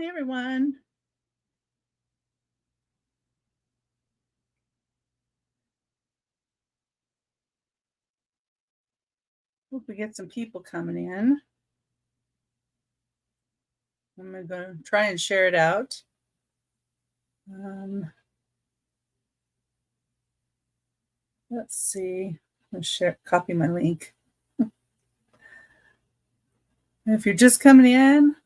Hey everyone. Hope we get some people coming in. I'm going to try and share it out. Let's see. I'll copy my link. If you're just coming in,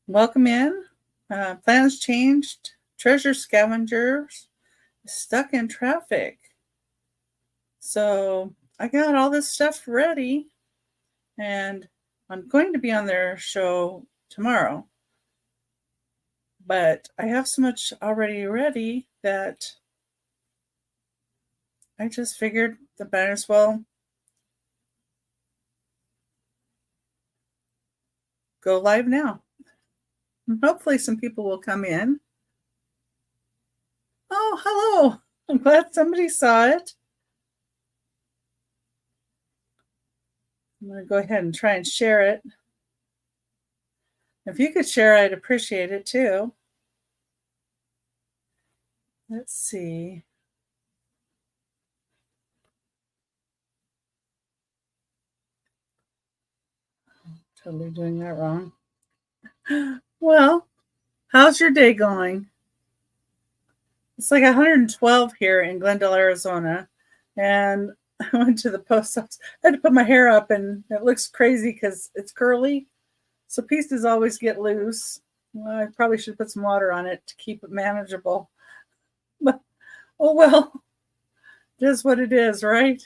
welcome in. Plans changed. Treasure scavengers stuck in traffic. So I got all this stuff ready, and I'm going to be on their show tomorrow. But I have so much already ready that I just figured the might as well go live now. And hopefully some people will come in. Oh, hello. I'm glad somebody saw it. I'm going to go ahead and try and share it. If you could share, I'd appreciate it too. Let's see. Totally doing that wrong. Well, how's your day going? It's like 112 here in Glendale, Arizona. And I went to the post office. I had to put my hair up, and it looks crazy because it's curly. So pieces always get loose. Well, I probably should put some water on it to keep it manageable. But oh well, it is what it is, right?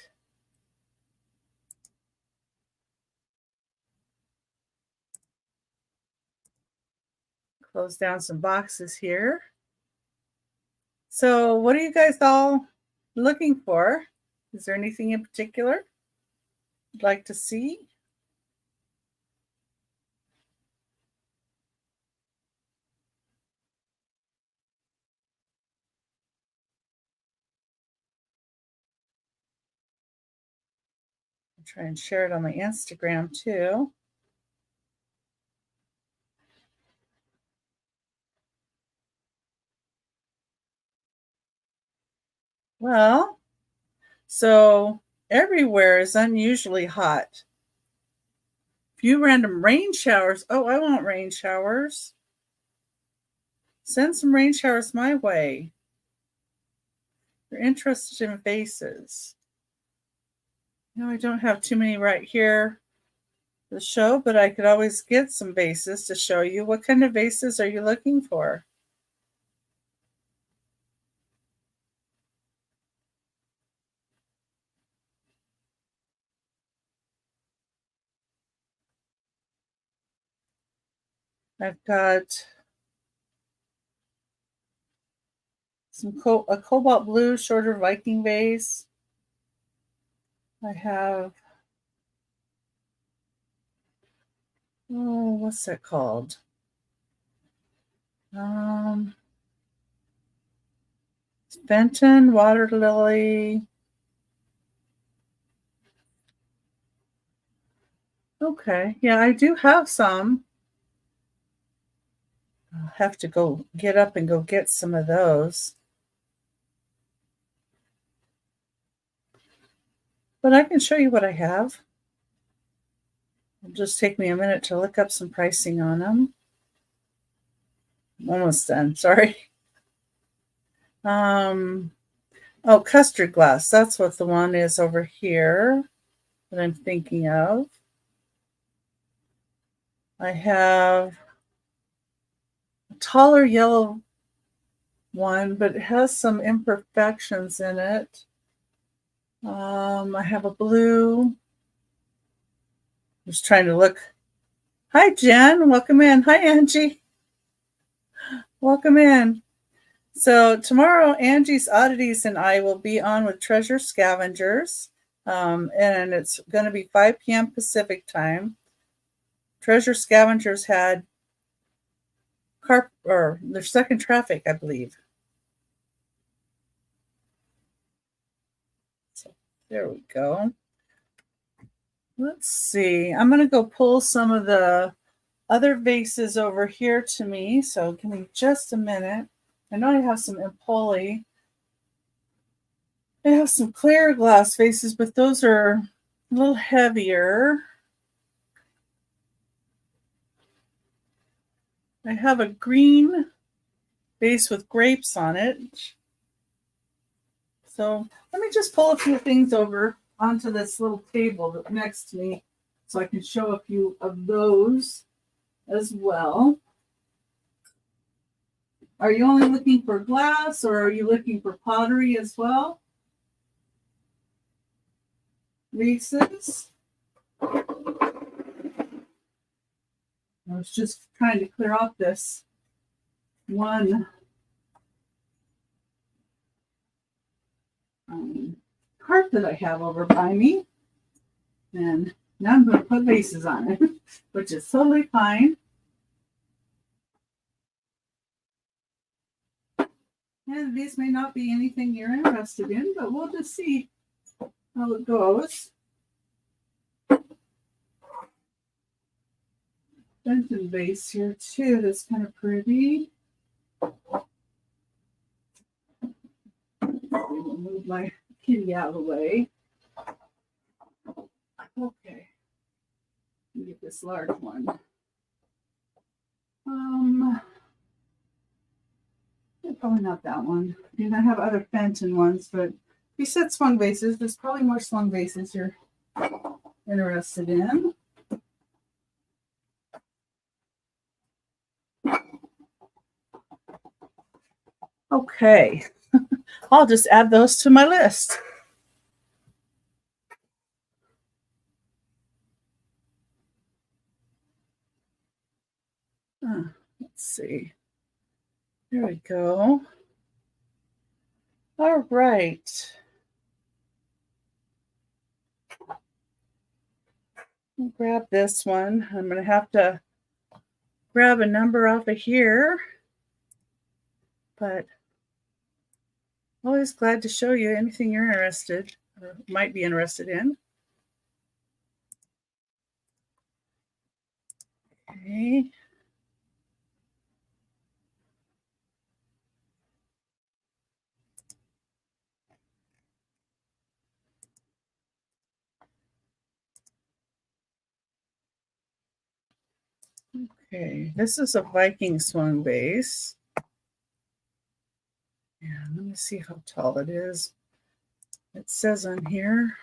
Close down some boxes here. So what are you guys all looking for? Is there anything in particular you'd like to see? I'll try and share it on my Instagram too. Well, so everywhere is unusually hot. Few random rain showers. Oh, I want rain showers. Send some rain showers my way. You're interested in vases. No, I don't have too many right here for the show, but I could always get some vases to show you. What kind of vases are you looking for? I've got a cobalt blue shorter Viking vase. I have, oh, what's that called? Benton water lily. Okay, yeah, I do have some. I'll have to go get up and go get some of those. But I can show you what I have. It'll just take me a minute to look up some pricing on them. I'm almost done, sorry. Oh, custard glass. That's what the one is over here that I'm thinking of. I have a taller yellow one, but it has some imperfections in it. I have a blue. I'm just trying to look. Hi, Jen. Welcome in. Hi, Angie. Welcome in. So tomorrow, Angie's Oddities and I will be on with Treasure Scavengers, and it's going to be 5 p.m. Pacific time. Treasure Scavengers had they're stuck in traffic, I believe. So there we go. Let's see. I'm going to go pull some of the other vases over here to me, so give me just a minute. I know I have some Empoli. I have some clear glass vases, but those are a little heavier. I have a green vase with grapes on it. So let me just pull a few things over onto this little table next to me so I can show a few of those as well. Are you only looking for glass or are you looking for pottery as well? Vases. I was just trying to clear off this one cart that I have over by me. And now I'm going to put vases on it, which is totally fine. And these may not be anything you're interested in, but we'll just see how it goes. Benton vase here too, that's kind of pretty. I'll move my kitty out of the way. Okay. Let me get this large one. Probably not that one. And I have other Fenton ones, but you said swung vases. There's probably more swung vases you're interested in. Okay. I'll just add those to my list. Let's see. There we go. All right. I'll grab this one. I'm going to have to grab a number off of here. But always glad to show you anything you're interested or might be interested in. Okay. Okay, this is a Viking swung vase. Yeah, let me see how tall it is. It says on here,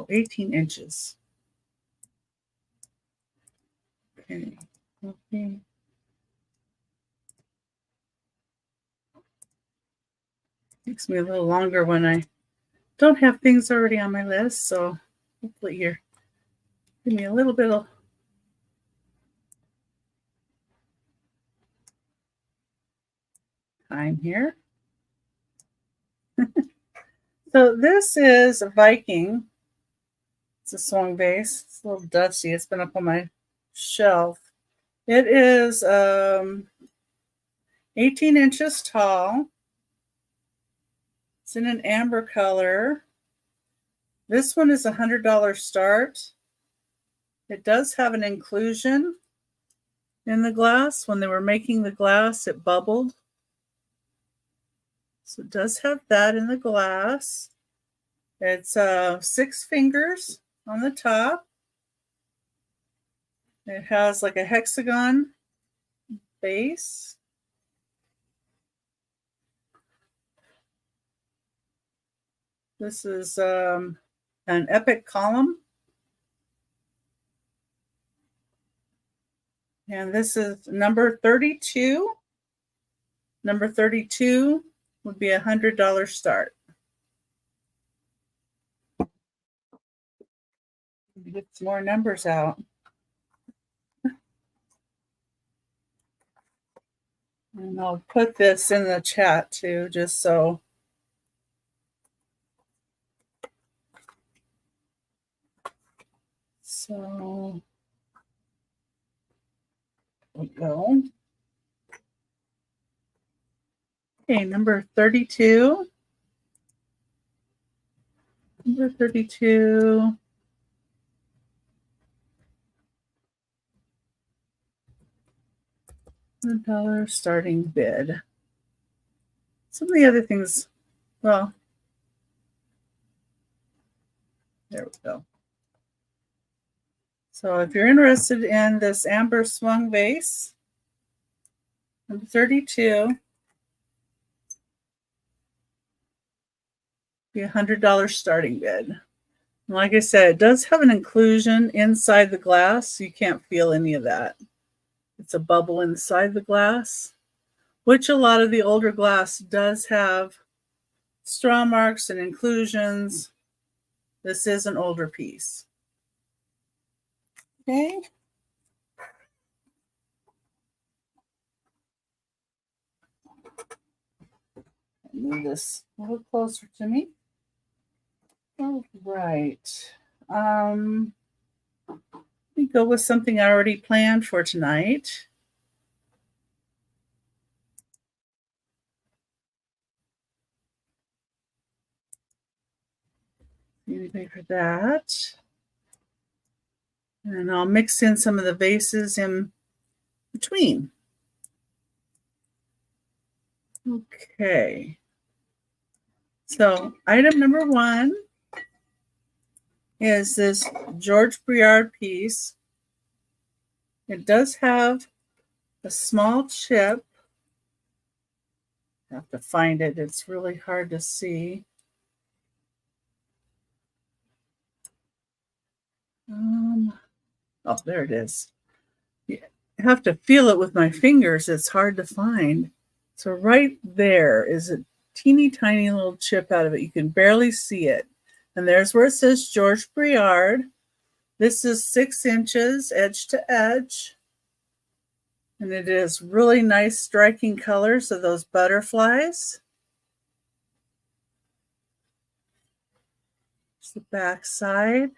18 inches. Okay. Takes me a little longer when I don't have things already on my list, so hopefully you're give me a little bit of time here. So this is a Viking. It's a swung vase. It's a little dusty. It's been up on my shelf. It is 18 inches tall. It's in an amber color. This one is $100 start. It does have an inclusion in the glass. When they were making the glass, it bubbled. So it does have that in the glass. It's 6 fingers on the top. It has like a hexagon base. This is an epic column. And this is number 32. Number 32 would be $100 start. Get some more numbers out. And I'll put this in the chat too, just so. So, there we go. Okay, number 32. Number 32. $100 starting bid. Some of the other things, well, there we go. So if you're interested in this amber swung vase, number 32, be $100 starting bid. Like I said, it does have an inclusion inside the glass. So you can't feel any of that. It's a bubble inside the glass, which a lot of the older glass does have straw marks and inclusions. This is an older piece. Okay. Move this a little closer to me. All right. Let me go with something I already planned for tonight. Anybody for that? And I'll mix in some of the vases in between. Okay. So item number 1 is this George Briard piece. It does have a small chip. I have to find it. It's really hard to see. Oh, there it is. I have to feel it with my fingers. It's hard to find. So right there is a teeny tiny little chip out of it. You can barely see it. And there's where it says George Briard. This is 6 inches edge to edge. And it is really nice striking colors of those butterflies. It's the back side.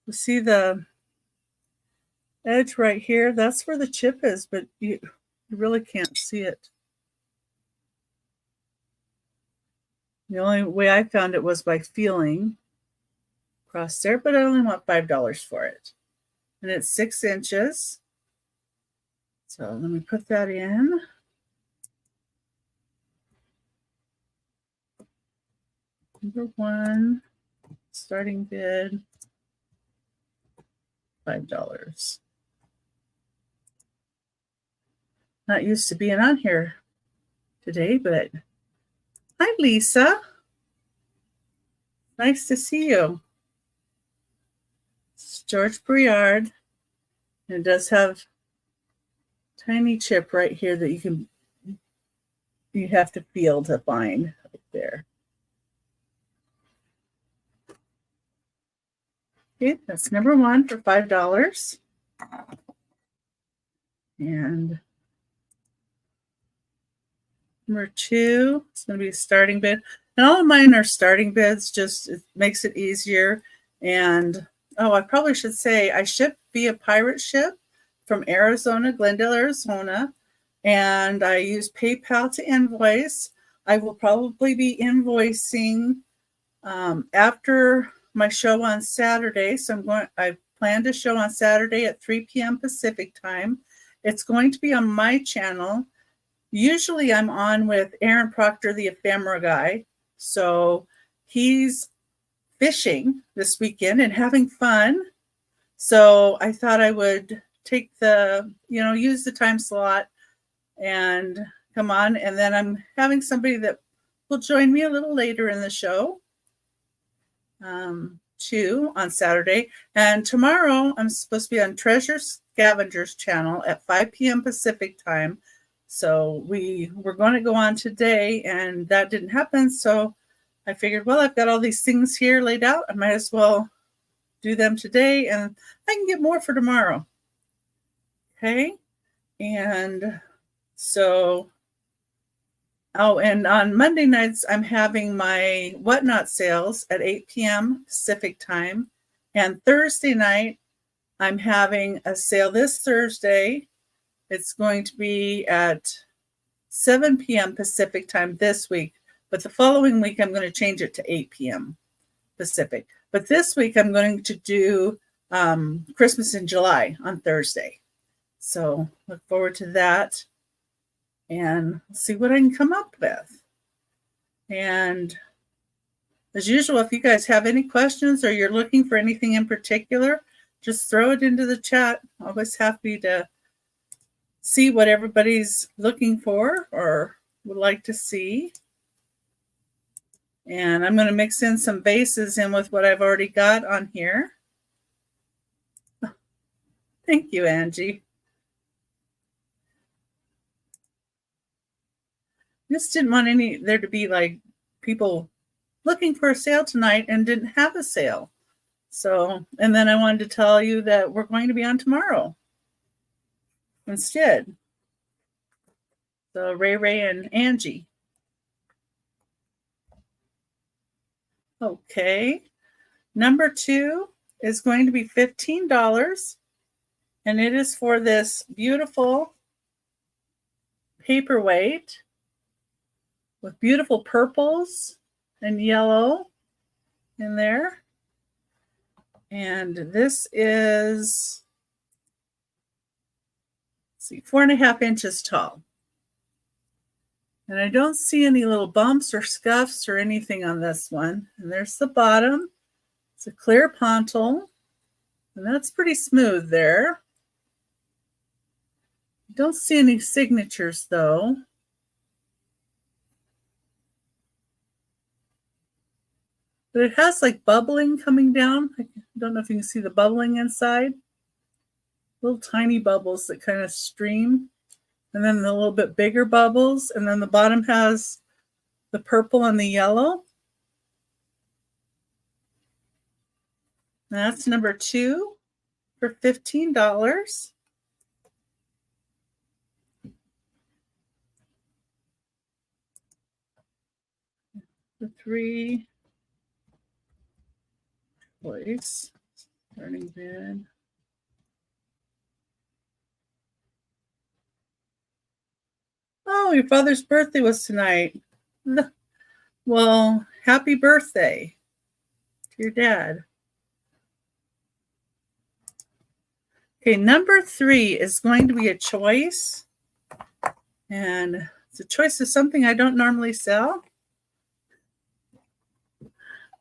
You see the edge right here? That's where the chip is, but you really can't see it. The only way I found it was by feeling across there, but I only want $5 for it. And it's 6 inches. So let me put that in. Number 1, starting bid, $5. Not used to being on here today, but hi, Lisa. Nice to see you. It's George Briard. And it does have a tiny chip right here that you have to feel to find right there. Okay, that's number 1 for $5. And number 2 is going to be a starting bid. And all of mine are starting bids, just it makes it easier. And, oh, I probably should say I ship via pirate ship from Arizona, Glendale, Arizona. And I use PayPal to invoice. I will probably be invoicing after my show on Saturday. So I plan to show on Saturday at 3 p.m. Pacific time. It's going to be on my channel. Usually I'm on with Aaron Proctor, the ephemera guy. So he's fishing this weekend and having fun. So I thought I would take use the time slot and come on. And then I'm having somebody that will join me a little later in the show. Too on Saturday, and tomorrow I'm supposed to be on Treasure Scavengers channel at 5 p.m. Pacific time. So we were going to go on today, and that didn't happen. So I figured, well, I've got all these things here laid out. I might as well do them today, and I can get more for tomorrow. Okay, and so. Oh, and on Monday nights, I'm having my Whatnot sales at 8 p.m. Pacific time. And Thursday night, I'm having a sale this Thursday. It's going to be at 7 p.m. Pacific time this week. But the following week, I'm going to change it to 8 p.m. Pacific. But this week, I'm going to do Christmas in July on Thursday. So look forward to that and see what I can come up with. And as usual, if you guys have any questions or you're looking for anything in particular, just throw it into the chat. Always happy to see what everybody's looking for or would like to see. And I'm going to mix in some vases in with what I've already got on here. Thank you, Angie. Just didn't want there to be like people looking for a sale tonight and didn't have a sale. So, and then I wanted to tell you that we're going to be on tomorrow instead. So Ray and Angie. Okay. Number 2 is going to be $15. And it is for this beautiful paperweight with beautiful purples and yellow in there. And this is, let's see, 4.5 inches tall. And I don't see any little bumps or scuffs or anything on this one. And there's the bottom. It's a clear pontil. And that's pretty smooth there. Don't see any signatures though. But it has like bubbling coming down. I don't know if you can see the bubbling inside. Little tiny bubbles that kind of stream. And then the little bit bigger bubbles. And then the bottom has the purple and the yellow. And that's number 2 for $15. The 3 choice starting bid. Oh, your father's birthday was tonight. Well, happy birthday to your dad. Okay, number 3 is going to be a choice. And it's a choice of something I don't normally sell.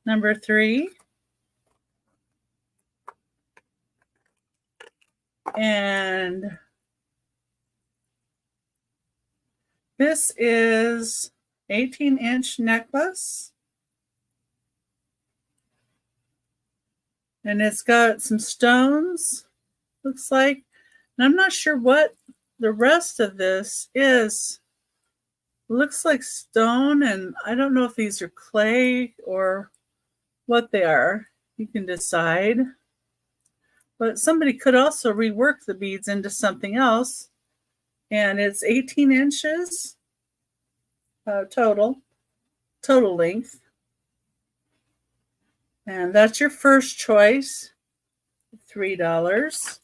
Number 3. And this is 18-inch necklace. And it's got some stones, looks like. And I'm not sure what the rest of this is. It looks like stone, and I don't know if these are clay or what they are. You can decide. But somebody could also rework the beads into something else. And it's 18 inches total length. And that's your first choice, $3.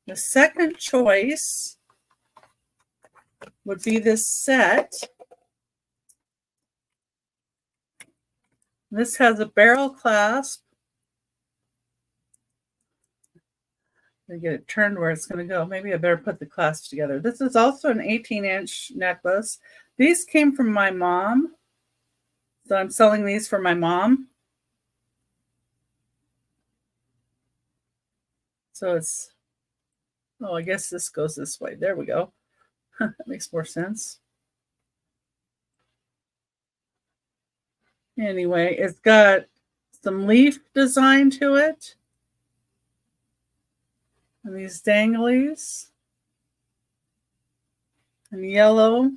The second choice would be this set. This has a barrel clasp. Let me get it turned where it's going to go. Maybe I better put the clasp together. This is also an 18-inch necklace. These came from my mom. So I'm selling these for my mom. So it's, oh, I guess this goes this way. There we go. That makes more sense. Anyway, it's got some leaf design to it. And these danglies. And yellow.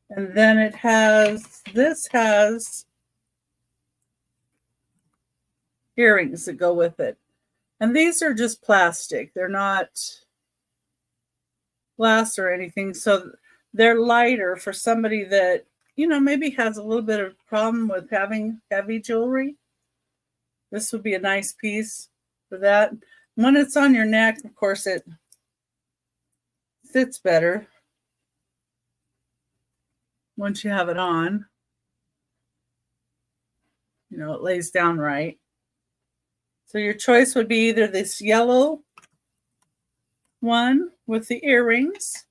And then it has, this has earrings that go with it. And these are just plastic. They're not glass or anything. So they're lighter for somebody that, you know, maybe has a little bit of problem with having heavy jewelry. This would be a nice piece for that. When it's on your neck, of course, it sits better once you have it on. You know, it lays down right. So your choice would be either this yellow one with the earrings.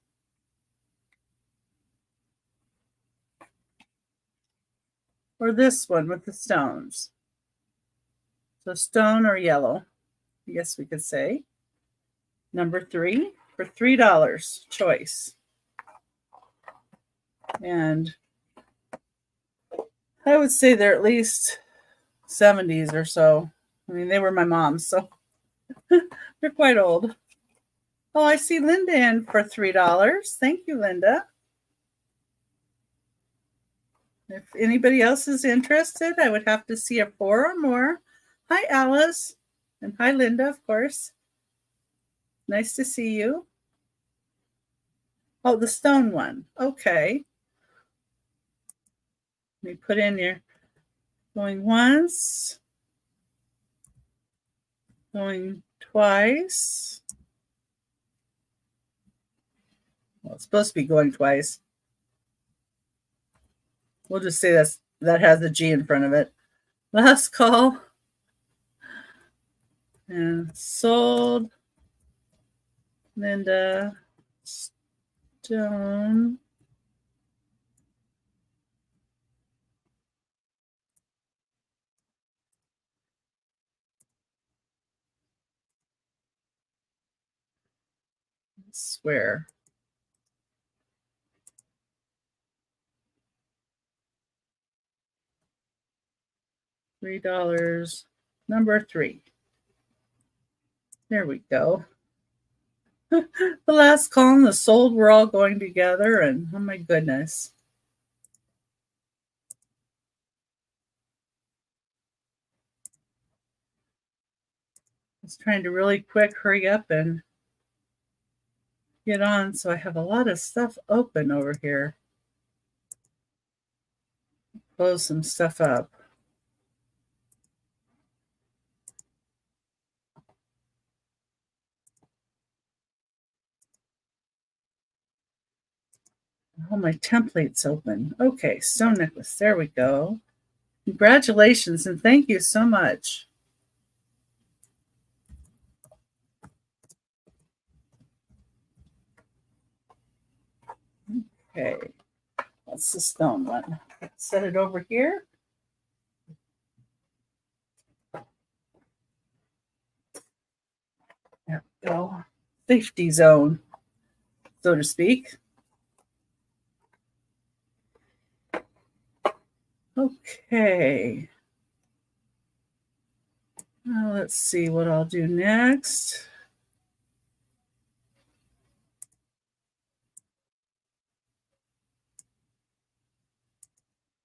Or this one with the stones. So stone or yellow, I guess we could say. Number 3 for $3 choice. And I would say they're at least 70s or so. I mean, they were my mom's, so they're quite old. Oh, I see Linda in for $3. Thank you, Linda. If anybody else is interested, I would have to see a 4 or more. Hi, Alice. And hi, Linda, of course. Nice to see you. Oh, the stone one. Okay. Let me put in your going once, going twice. Well, it's supposed to be going twice. We'll just say that has a G in front of it. Last call. And sold. Linda Stone. I swear. $3. Number 3. There we go. The last column, the sold, were all going together, and oh my goodness. I was trying to really quick hurry up and get on, so I have a lot of stuff open over here. Close some stuff up. Oh, my template's open. Okay, stone necklace. There we go. Congratulations and thank you so much. Okay, that's the stone one. Let's set it over here. There we go. Safety zone, so to speak. Okay. Now let's see what I'll do next.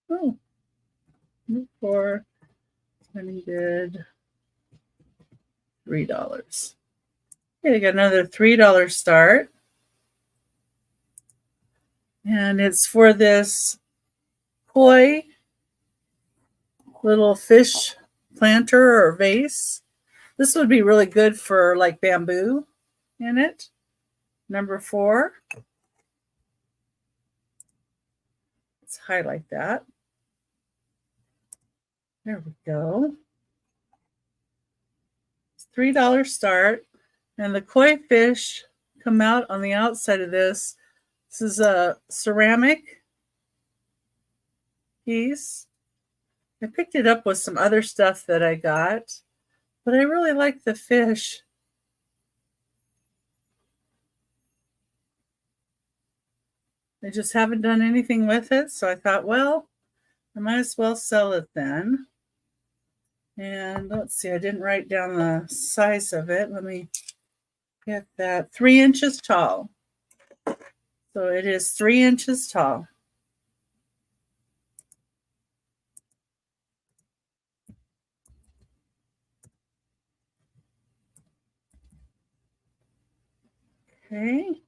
Oh, for spending bid $3. Okay, I got another $3 start. And it's for this koi little fish planter or vase. This would be really good for like bamboo in it. Number 4. Let's highlight that. There we go. It's $3 start. And the koi fish come out on the outside of this. This is a ceramic piece. I picked it up with some other stuff that I got, but I really like the fish. I just haven't done anything with it, so I thought, well, I might as well sell it then. And let's see, I didn't write down the size of it. Let me get that. 3 inches tall. So it is 3 inches tall. Okay.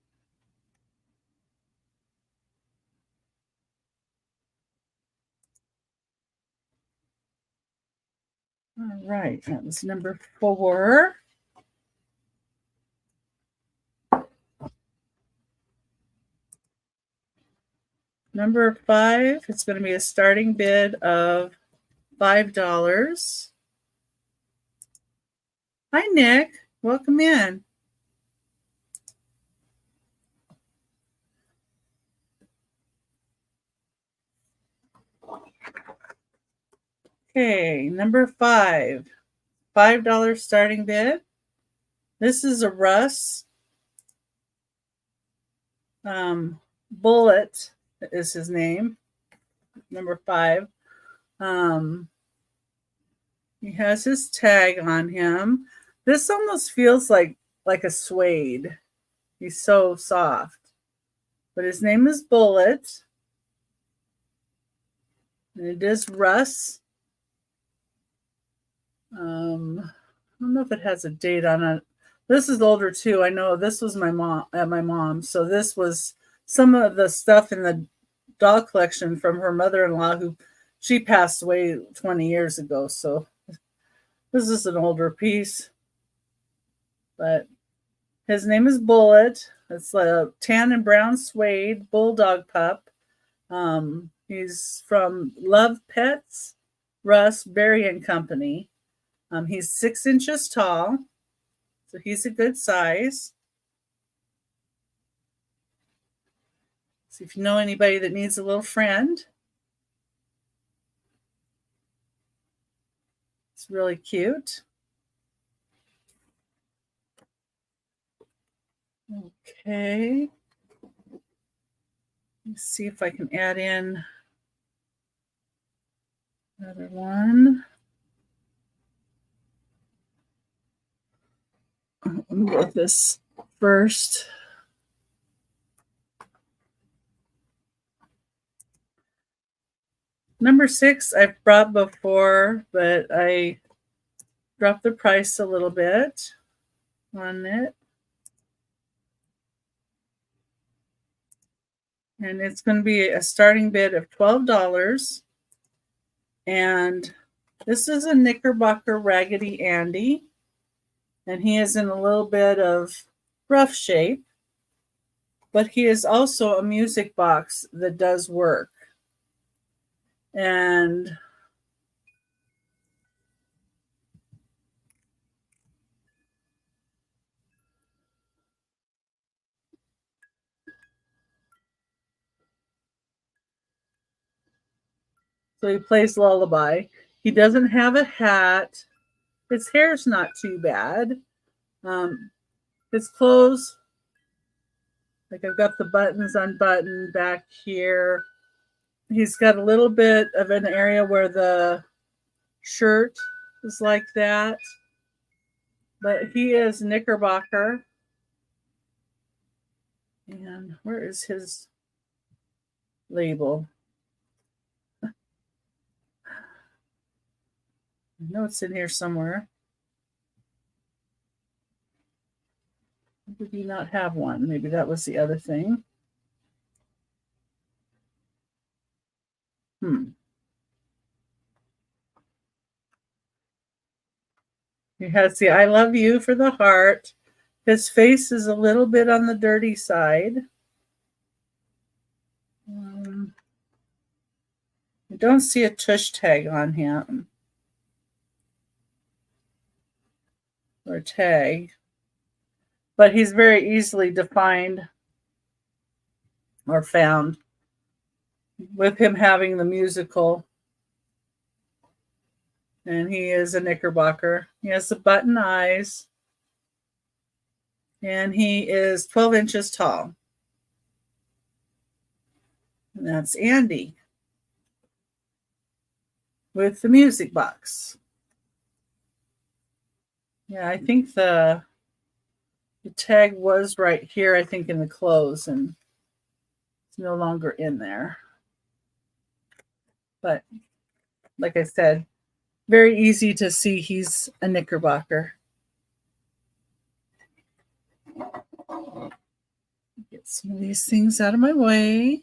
All right, that was number 4. Number 5, it's going to be a starting bid of $5. Hi, Nick. Welcome in. Okay, number 5. $5 starting bid. This is a Russ. Bullet is his name. Number 5. He has his tag on him. This almost feels like a suede. He's so soft. But his name is Bullet. And it is Russ. I don't know if it has a date on it. This is older too. I know this was my mom. So this was some of the stuff in the doll collection from her mother-in-law, who she passed away 20 years ago. So this is an older piece. But his name is Bullet. It's a tan and brown suede bulldog pup. He's from Love Pets, Russ, Berry and Company. He's 6 inches tall, so he's a good size. So if you know anybody that needs a little friend, it's really cute. Okay. Let's see if I can add in another one. Let me go with this first. Number 6 I've brought before, but I dropped the price a little bit on it. And it's going to be a starting bid of $12. And this is a Knickerbocker Raggedy Andy. And he is in a little bit of rough shape. But he is also a music box that does work. And so he plays lullaby. He doesn't have a hat. His hair's not too bad. His clothes, like I've got the buttons unbuttoned back here. He's got a little bit of an area where the shirt is like that. But he is Knickerbocker. And where is his label? I know it's in here somewhere. Did he not have one? Maybe that was the other thing. He has the I love you for the heart. His face is a little bit on the dirty side. I don't see a tush tag on him. Or tag. But he's very easily defined or found with him having the musical. And he is a Knickerbocker. He has the button eyes. And he is 12 inches tall. And that's Andy with the music box. Yeah, I think the tag was right here, I think, in the clothes, and it's no longer in there. But like I said, very easy to see he's a Knickerbocker. Get some of these things out of my way.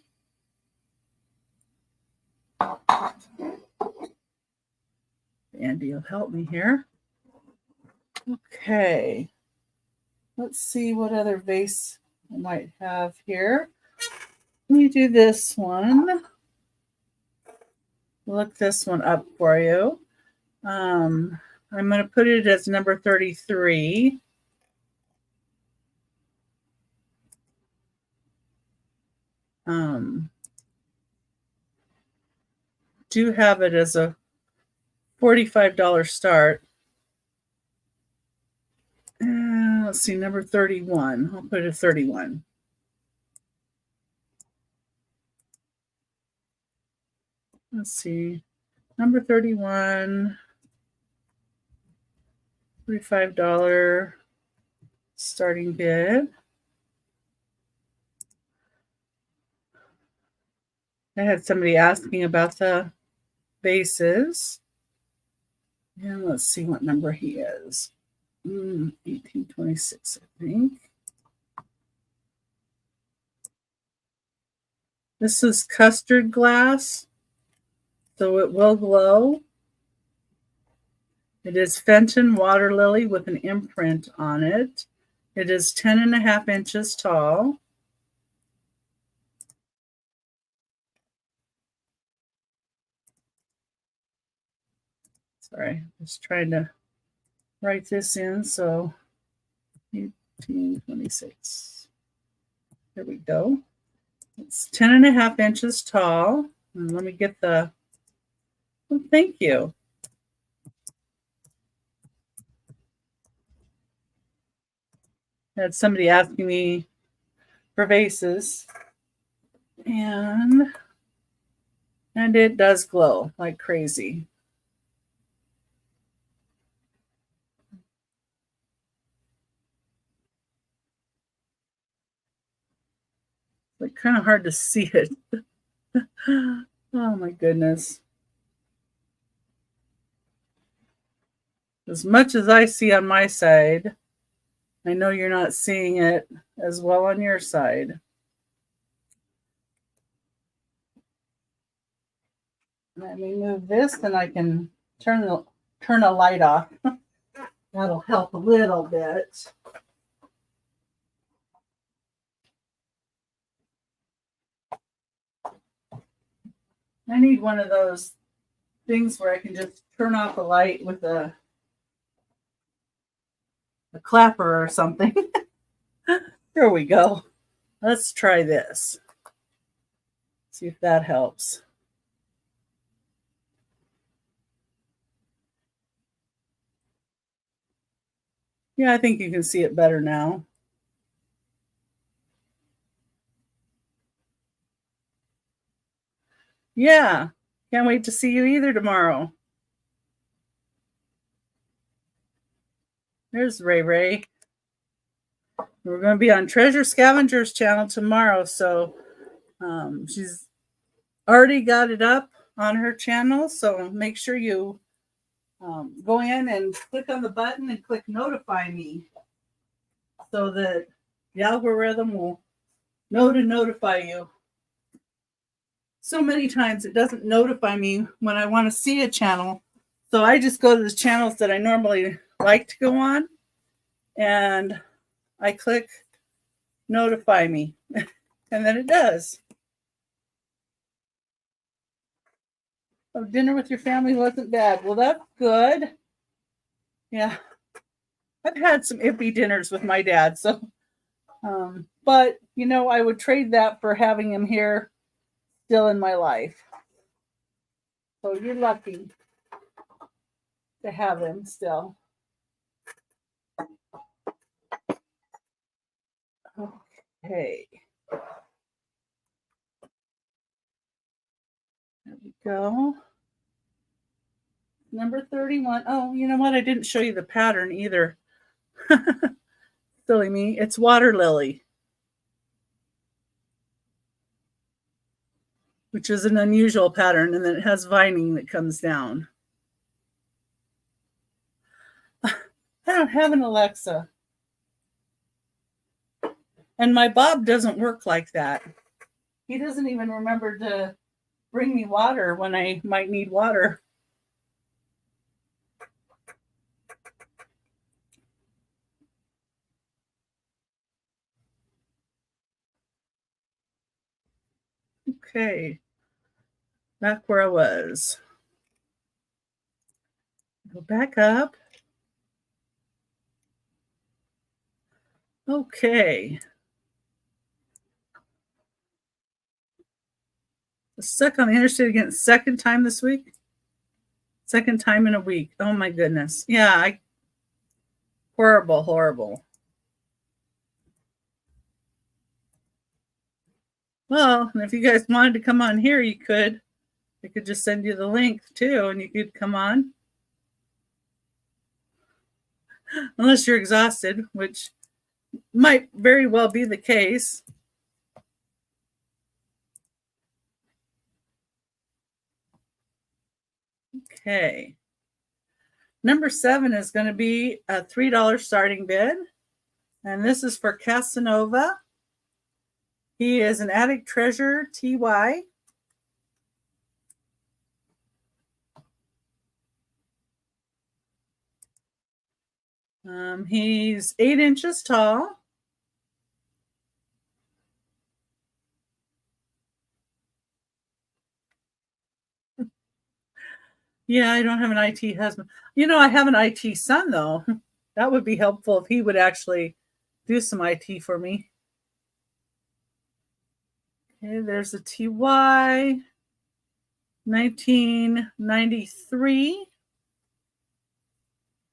Andy will help me here. Okay. Let's see what other vase I might have here. Let me do this one. Look this one up for you. I'm going to put it as number 33. Do have it as a $45 start. Let's see, number 31. I'll put it at 31. Let's see, number 31, $45 starting bid. I had somebody asking about the bases. And let's see what number he is. 1826, I think. This is custard glass, so it will glow. It is Fenton water lily with an imprint on it. It is 10.5 inches tall. Sorry, just trying to write this in. So 1826. There we go. It's 10.5 inches tall. And let me get the, oh, thank you. I had somebody asking me for vases. And it does glow like crazy. Like kind of hard to see it. Oh my goodness. As much as I see on my side, I know you're not seeing it as well on your side. Let me move this, then I can turn a light off. That'll help a little bit. I need one of those things where I can just turn off a light with a clapper or something. Here we go. Let's try this. See if that helps. Yeah, I think you can see it better now. Yeah, can't wait to see you either tomorrow. There's Ray Ray. We're going to be on Treasure Scavengers channel tomorrow, so she's already got it up on her channel, so make sure you go in and click on the button and click notify me so that the algorithm will know to notify you. So many times it doesn't notify me when I want to see a channel, so I just go to the channels that I normally like to go on and I click notify me and then it does. Oh, dinner with your family wasn't bad. Well, that's good. Yeah. I've had some iffy dinners with my dad, so but you know, I would trade that for having him here still in my life. So you're lucky to have him still. Okay. There we go. Number 31. Oh, you know what? I didn't show you the pattern either. Silly me. It's water lily, which is an unusual pattern, and then it has vining that comes down. I don't have an Alexa. And my Bob doesn't work like that. He doesn't even remember to bring me water when I might need water. Okay. Back where I was. Go back up. Okay. Stuck on the interstate again, second time this week. Second time in a week. Oh my goodness. Yeah, horrible, horrible. Well, and if you guys wanted to come on here, you could. I could just send you the link too, and you could come on. Unless you're exhausted, which might very well be the case. Okay. Number 7 is going to be a $3 starting bid. And this is for Casanova. He is an Attic Treasure TY. He's 8 inches tall. Yeah, I don't have an IT husband. You know, I have an IT son, though. That would be helpful if he would actually do some IT for me. Okay, there's a TY 1993.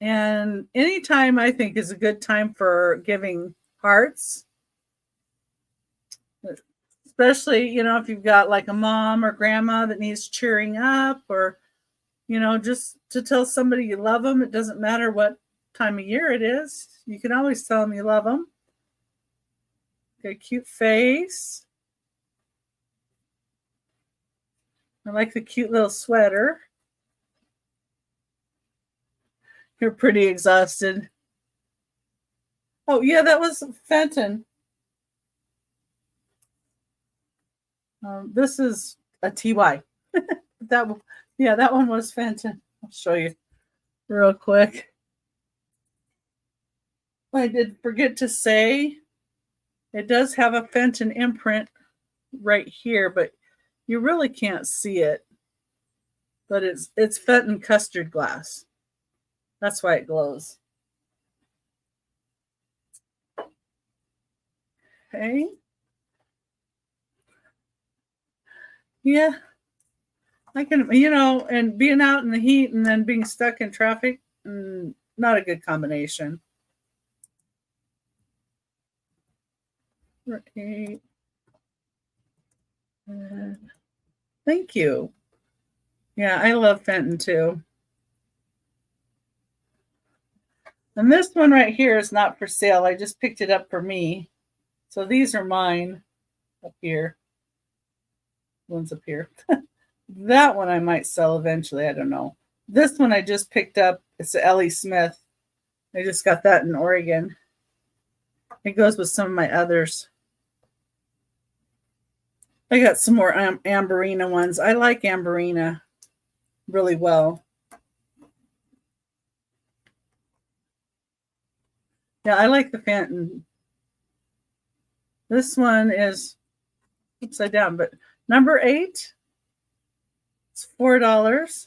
And anytime I think is a good time for giving hearts. Especially, you know, if you've got like a mom or grandma that needs cheering up, or, you know, just to tell somebody you love them. It doesn't matter what time of year it is. You can always tell them you love them. Got a cute face. I like the cute little sweater. You're pretty exhausted. Oh, yeah, that was Fenton. This is a TY. that one was Fenton. I'll show you real quick. I did forget to say, it does have a Fenton imprint right here, but you really can't see it. But it's Fenton custard glass. That's why it glows. Okay. Yeah. I can, you know, and being out in the heat and then being stuck in traffic, not a good combination. Right. Thank you. Yeah, I love Fenton too. And this one right here is not for sale. I just picked it up for me. So these are mine up here. One's up here. That one I might sell eventually. I don't know. This one I just picked up. It's a Ellie Smith. I just got that in Oregon. It goes with some of my others. I got some more Amberina ones. I like Amberina really well. Yeah, I like the Fenton. This one is upside down, but number 8, it's $4.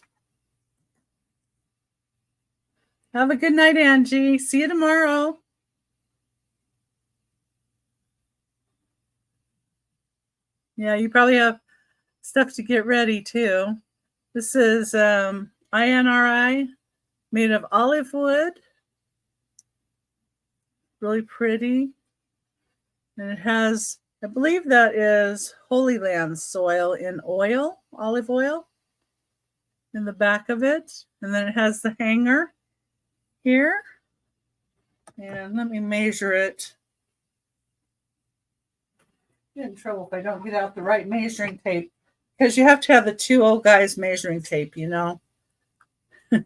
Have a good night, Angie. See you tomorrow. Yeah, you probably have stuff to get ready too. This is INRI made of olive wood. Really pretty. And it has, I believe that is Holy Land soil in oil, olive oil, in the back of it. And then it has the hanger here. And let me measure it. Get in trouble if I don't get out the right measuring tape, because you have to have the 2 old guys measuring tape, you know. You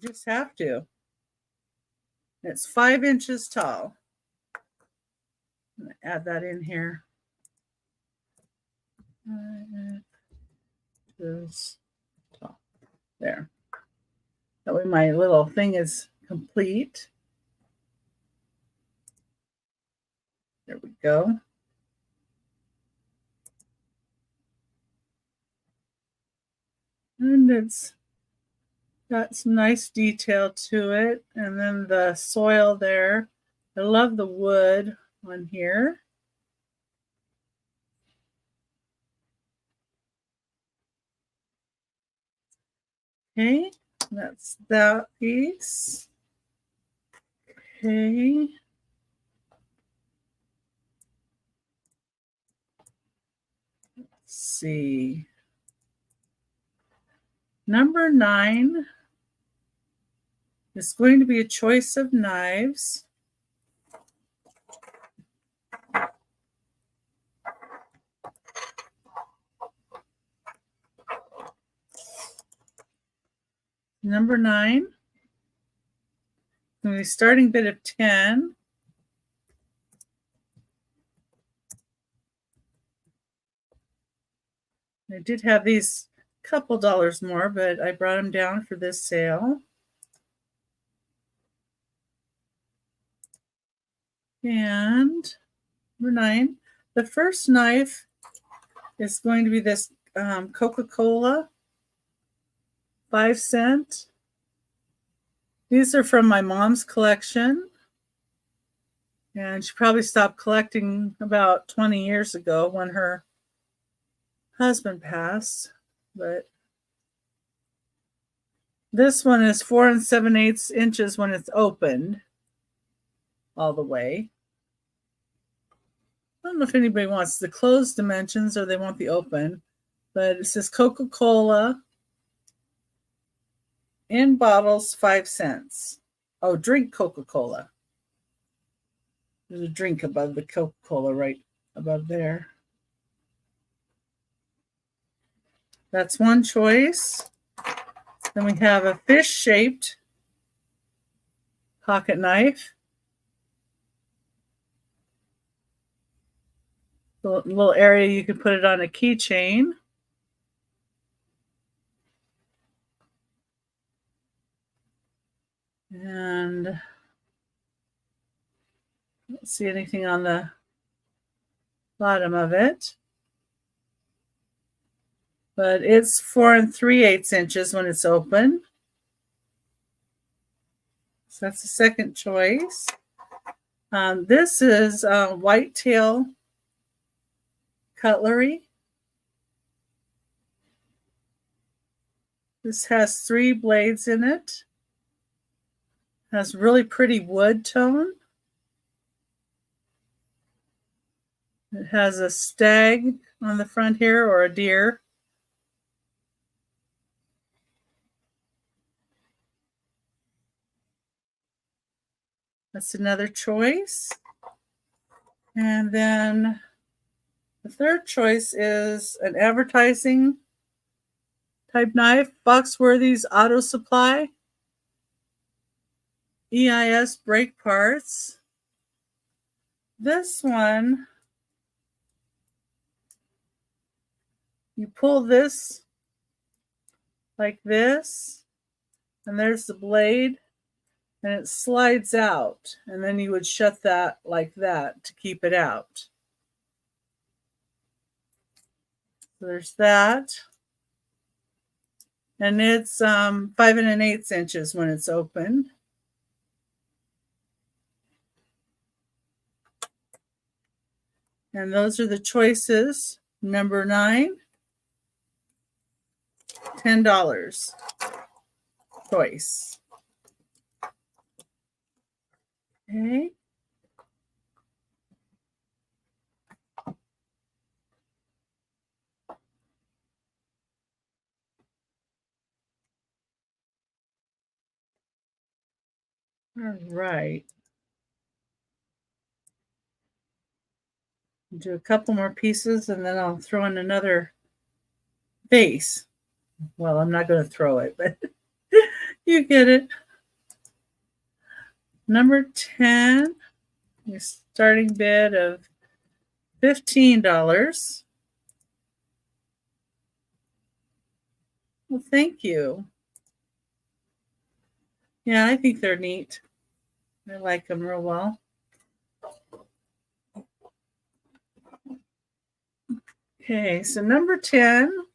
just have to. It's 5 inches tall. I'm going to add that in here. 5 inches tall. There. That way my little thing is complete. There we go. And it's got some nice detail to it. And then the soil there. I love the wood on here. Okay, that's that piece. Okay. Let's see. Number 9 is going to be a choice of knives. Number 9. And the starting bid of 10. I did have these couple dollars more, but I brought them down for this sale. And number 9. The first knife is going to be this Coca-Cola 5-cent. These are from my mom's collection. And she probably stopped collecting about 20 years ago when her husband passed. But this one is 4 7/8 inches when it's opened all the way. I don't know if anybody wants the closed dimensions or they want the open, but it says Coca-Cola in bottles 5 cents. Oh, drink Coca-Cola. There's a drink above the Coca-Cola right above there. That's one choice. Then we have a fish-shaped pocket knife. The little area you can put it on a keychain. And I don't see anything on the bottom of it. But it's 4 3/8 inches when it's open. So that's the second choice. This is whitetail cutlery. This has 3 blades in it. Has really pretty wood tone. It has a stag on the front here or a deer. That's another choice. And then the third choice is an advertising type knife, Foxworthy's Auto Supply, EIS brake parts. This one, you pull this like this, and there's the blade, and it slides out, and then you would shut that like that to keep it out. So there's that. And it's 5 1/8 inches when it's open. And those are the choices. Number 9, $10 choice. Okay. All right. Do a couple more pieces and then I'll throw in another vase. Well, I'm not going to throw it, but you get it. Number 10, your starting bid of $15. Well, thank you. Yeah, I think they're neat. I like them real well. Okay, so number 10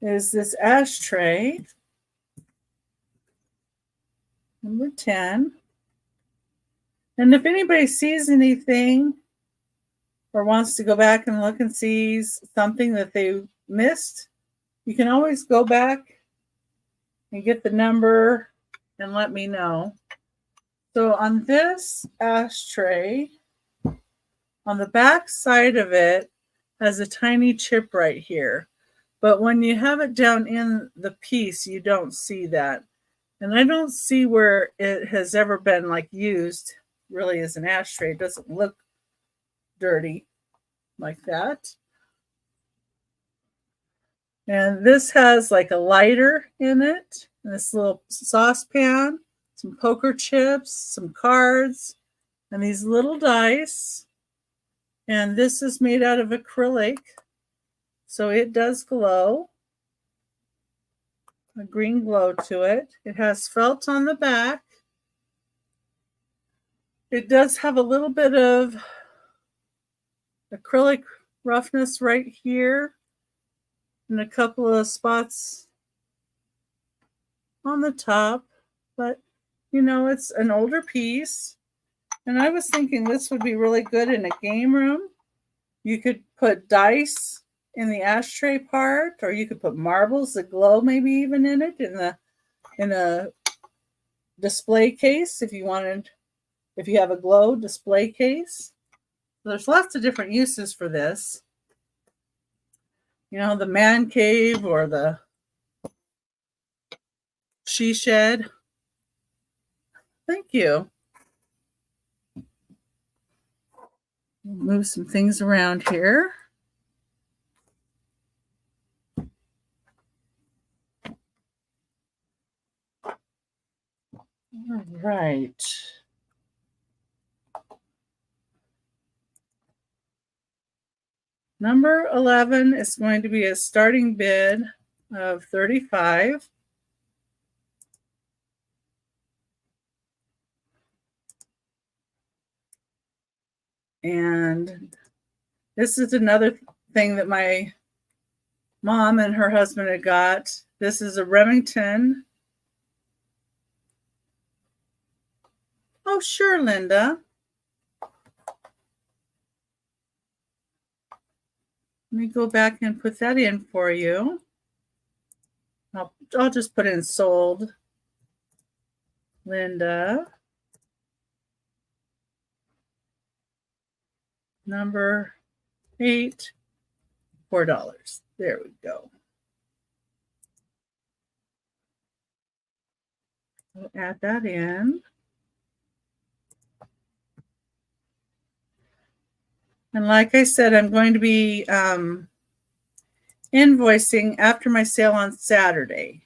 is this ashtray. Number 10. And if anybody sees anything or wants to go back and look and see something that they missed, you can always go back and get the number and let me know. So on this ashtray, on the back side of it has a tiny chip right here. But when you have it down in the piece, you don't see that. And I don't see where it has ever been like used really as an ashtray. It doesn't look dirty like that. And this has like a lighter in it, and this little saucepan, some poker chips, some cards, and these little dice. And this is made out of acrylic, so it does glow, a green glow to it. It has felt on the back. It does have a little bit of acrylic roughness right here and a couple of spots on the top, but you know, it's an older piece. And I was thinking this would be really good in a game room. You could put dice in the ashtray part, or you could put marbles that glow maybe even in it in a display case if you have a glow display case. There's lots of different uses for this. You know, the man cave or the she shed. Thank you. Move some things around here. All right. Number 11 is going to be a starting bid of $35. And this is another thing that my mom and her husband had got. This is a Remington. Oh, sure, Linda. Let me go back and put that in for you. I'll just put in sold. Linda. Number 8, $4. There we go. We'll add that in. And like I said, I'm going to be invoicing after my sale on Saturday.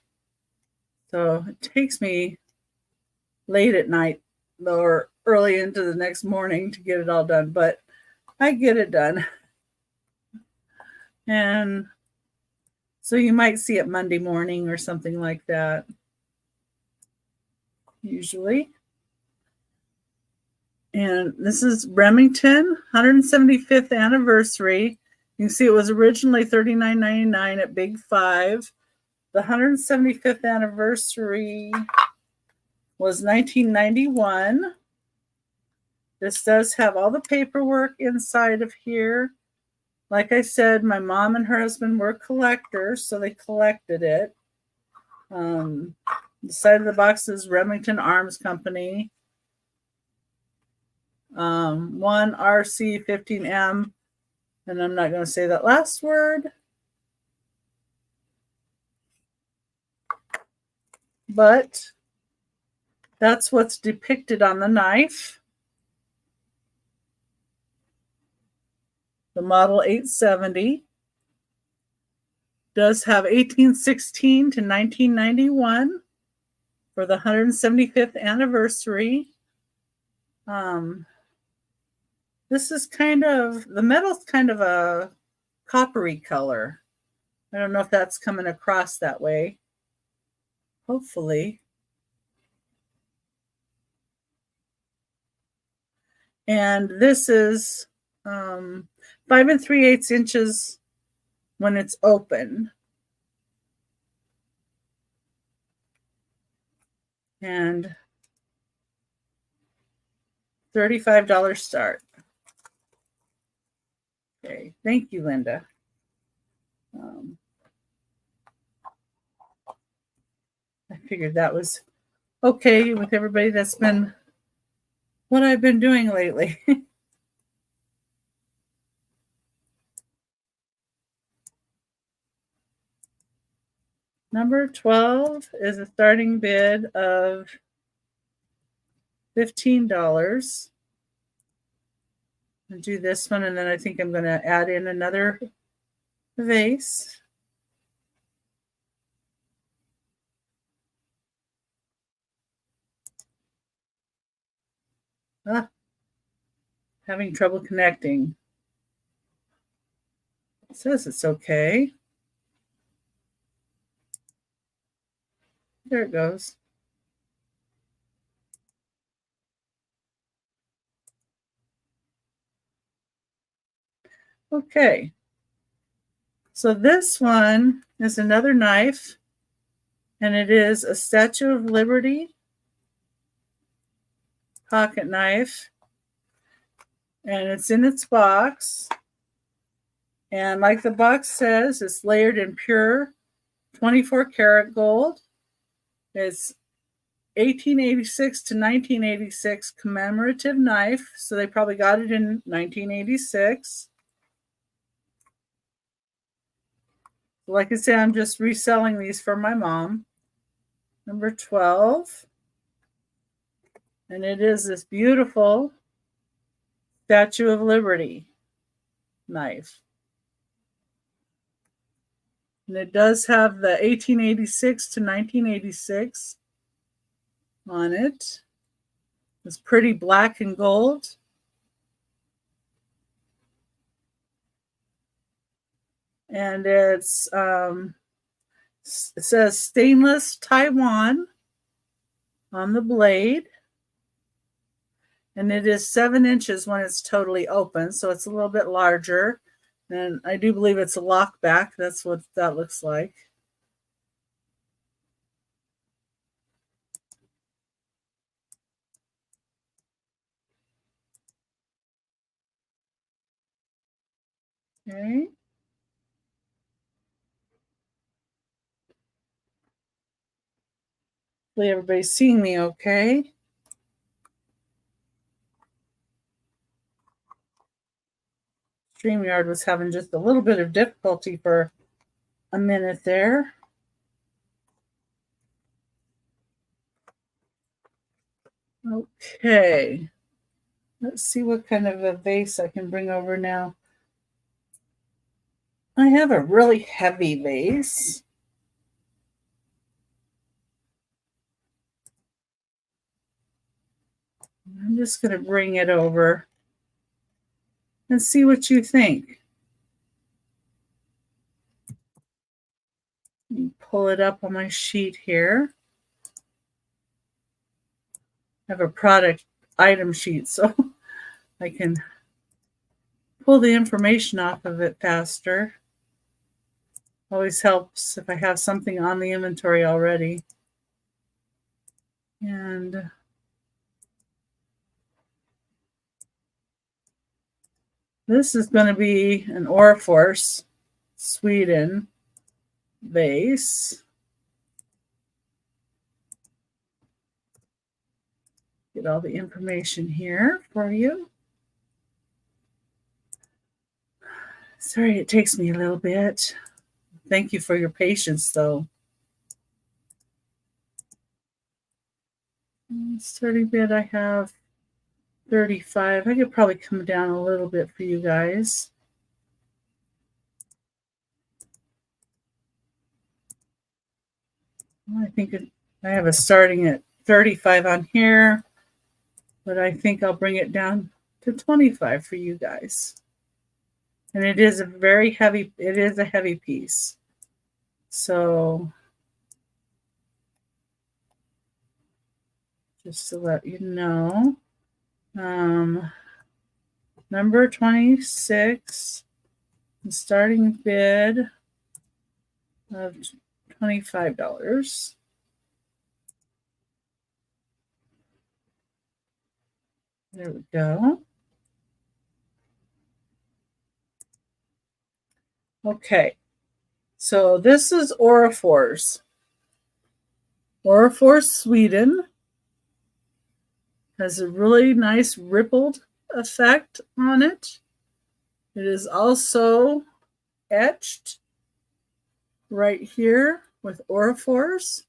So it takes me late at night or early into the next morning to get it all done, but I get it done. And so you might see it Monday morning or something like that, usually. And this is Remington, 175th anniversary. You can see it was originally $39.99 at Big 5. The 175th anniversary was 1991. This does have all the paperwork inside of here. Like I said, my mom and her husband were collectors, so they collected it. The side of the box is Remington Arms Company. 1RC15M, and I'm not going to say that last word. But that's what's depicted on the knife. The model 870 does have 1816 to 1991 for the 175th anniversary. This is the metal's kind of a coppery color. I don't know if that's coming across that way. Hopefully. And this is 5 3/8 inches when it's open. And $35 start. Okay, thank you, Linda. I figured that was okay with everybody. That's been what I've been doing lately. Number 12 is a starting bid of $15. I'll do this one, and then I think I'm going to add in another vase. Having trouble connecting. It says it's okay. There it goes. Okay. So this one is another knife, and it is a Statue of Liberty pocket knife, and it's in its box. And like the box says, it's layered in pure 24 karat gold. It's 1886 to 1986 commemorative knife, so they probably got it in 1986. Like I said, I'm just reselling these for my mom. Number 12. And it is this beautiful Statue of Liberty knife. And it does have the 1886 to 1986 on it. It's pretty black and gold. And it says stainless Taiwan on the blade. And it is 7 inches when it's totally open, so it's a little bit larger. And I do believe it's a lock back. That's what that looks like. Okay. Hopefully everybody's seeing me okay. StreamYard was having just a little bit of difficulty for a minute there. Okay. Let's see what kind of a vase I can bring over now. I have a really heavy vase. I'm just going to bring it over and see what you think. Pull it up on my sheet here. I have a product item sheet, so I can pull the information off of it faster. Always helps if I have something on the inventory already. And this is going to be an Orrefors Sweden vase. Get all the information here for you. Sorry, it takes me a little bit. Thank you for your patience, though. Starting bid, I have 35. I could probably come down a little bit for you guys. I think I have a starting at 35 on here, but I think I'll bring it down to 25 for you guys. And it is a very heavy, it is a heavy piece. So just to let you know, number 26, the starting bid of $25. There we go. Okay, so this is Orrefors. Orifors Sweden has a really nice rippled effect on it. It is also etched right here with Orifors.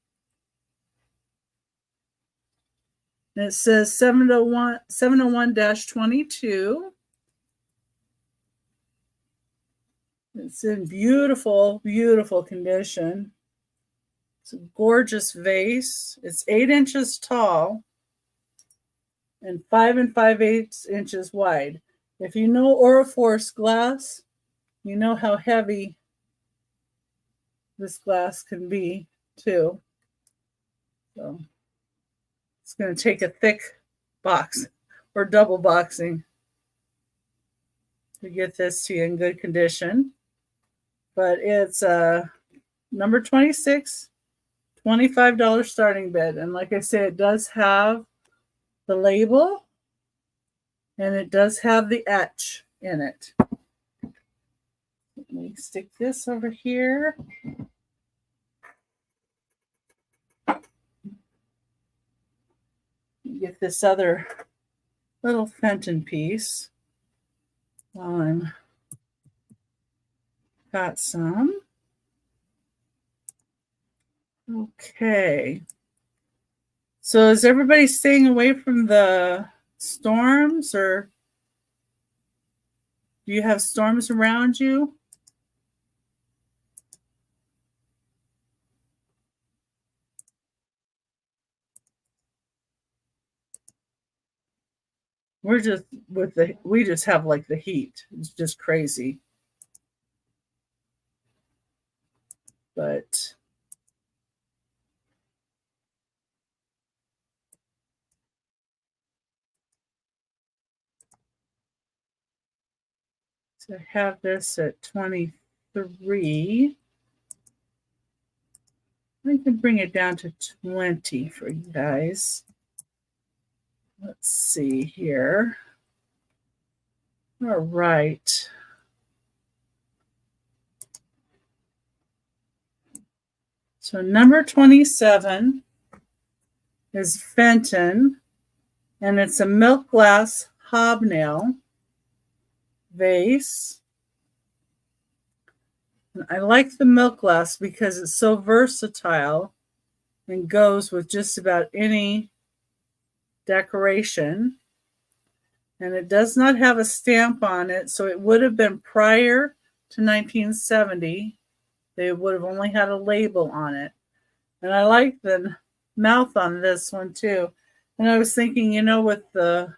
And it says 701-22. It's in beautiful, beautiful condition. It's a gorgeous vase. It's 8 inches tall and 5 5/8 inches wide. If you know Orifors glass, you know how heavy this glass can be too. So it's going to take a thick box or double boxing to get this to you in good condition. But it's number 26, $25 starting bid. And like I said, it does have the label and it does have the etch in it. Let me stick this over here. Get this other little Fenton piece while I'm got some. Okay. So is everybody staying away from the storms, or do you have storms around you? We're just we just have like the heat. It's just crazy. But to have this at 23, I can bring it down to 20 for you guys. Let's see here. All right. So number 27 is Fenton, and it's a milk glass hobnail vase. And I like the milk glass because it's so versatile and goes with just about any decoration. And it does not have a stamp on it, so it would have been prior to 1970. They would have only had a label on it. And I like the mouth on this one too. And I was thinking, you know, with the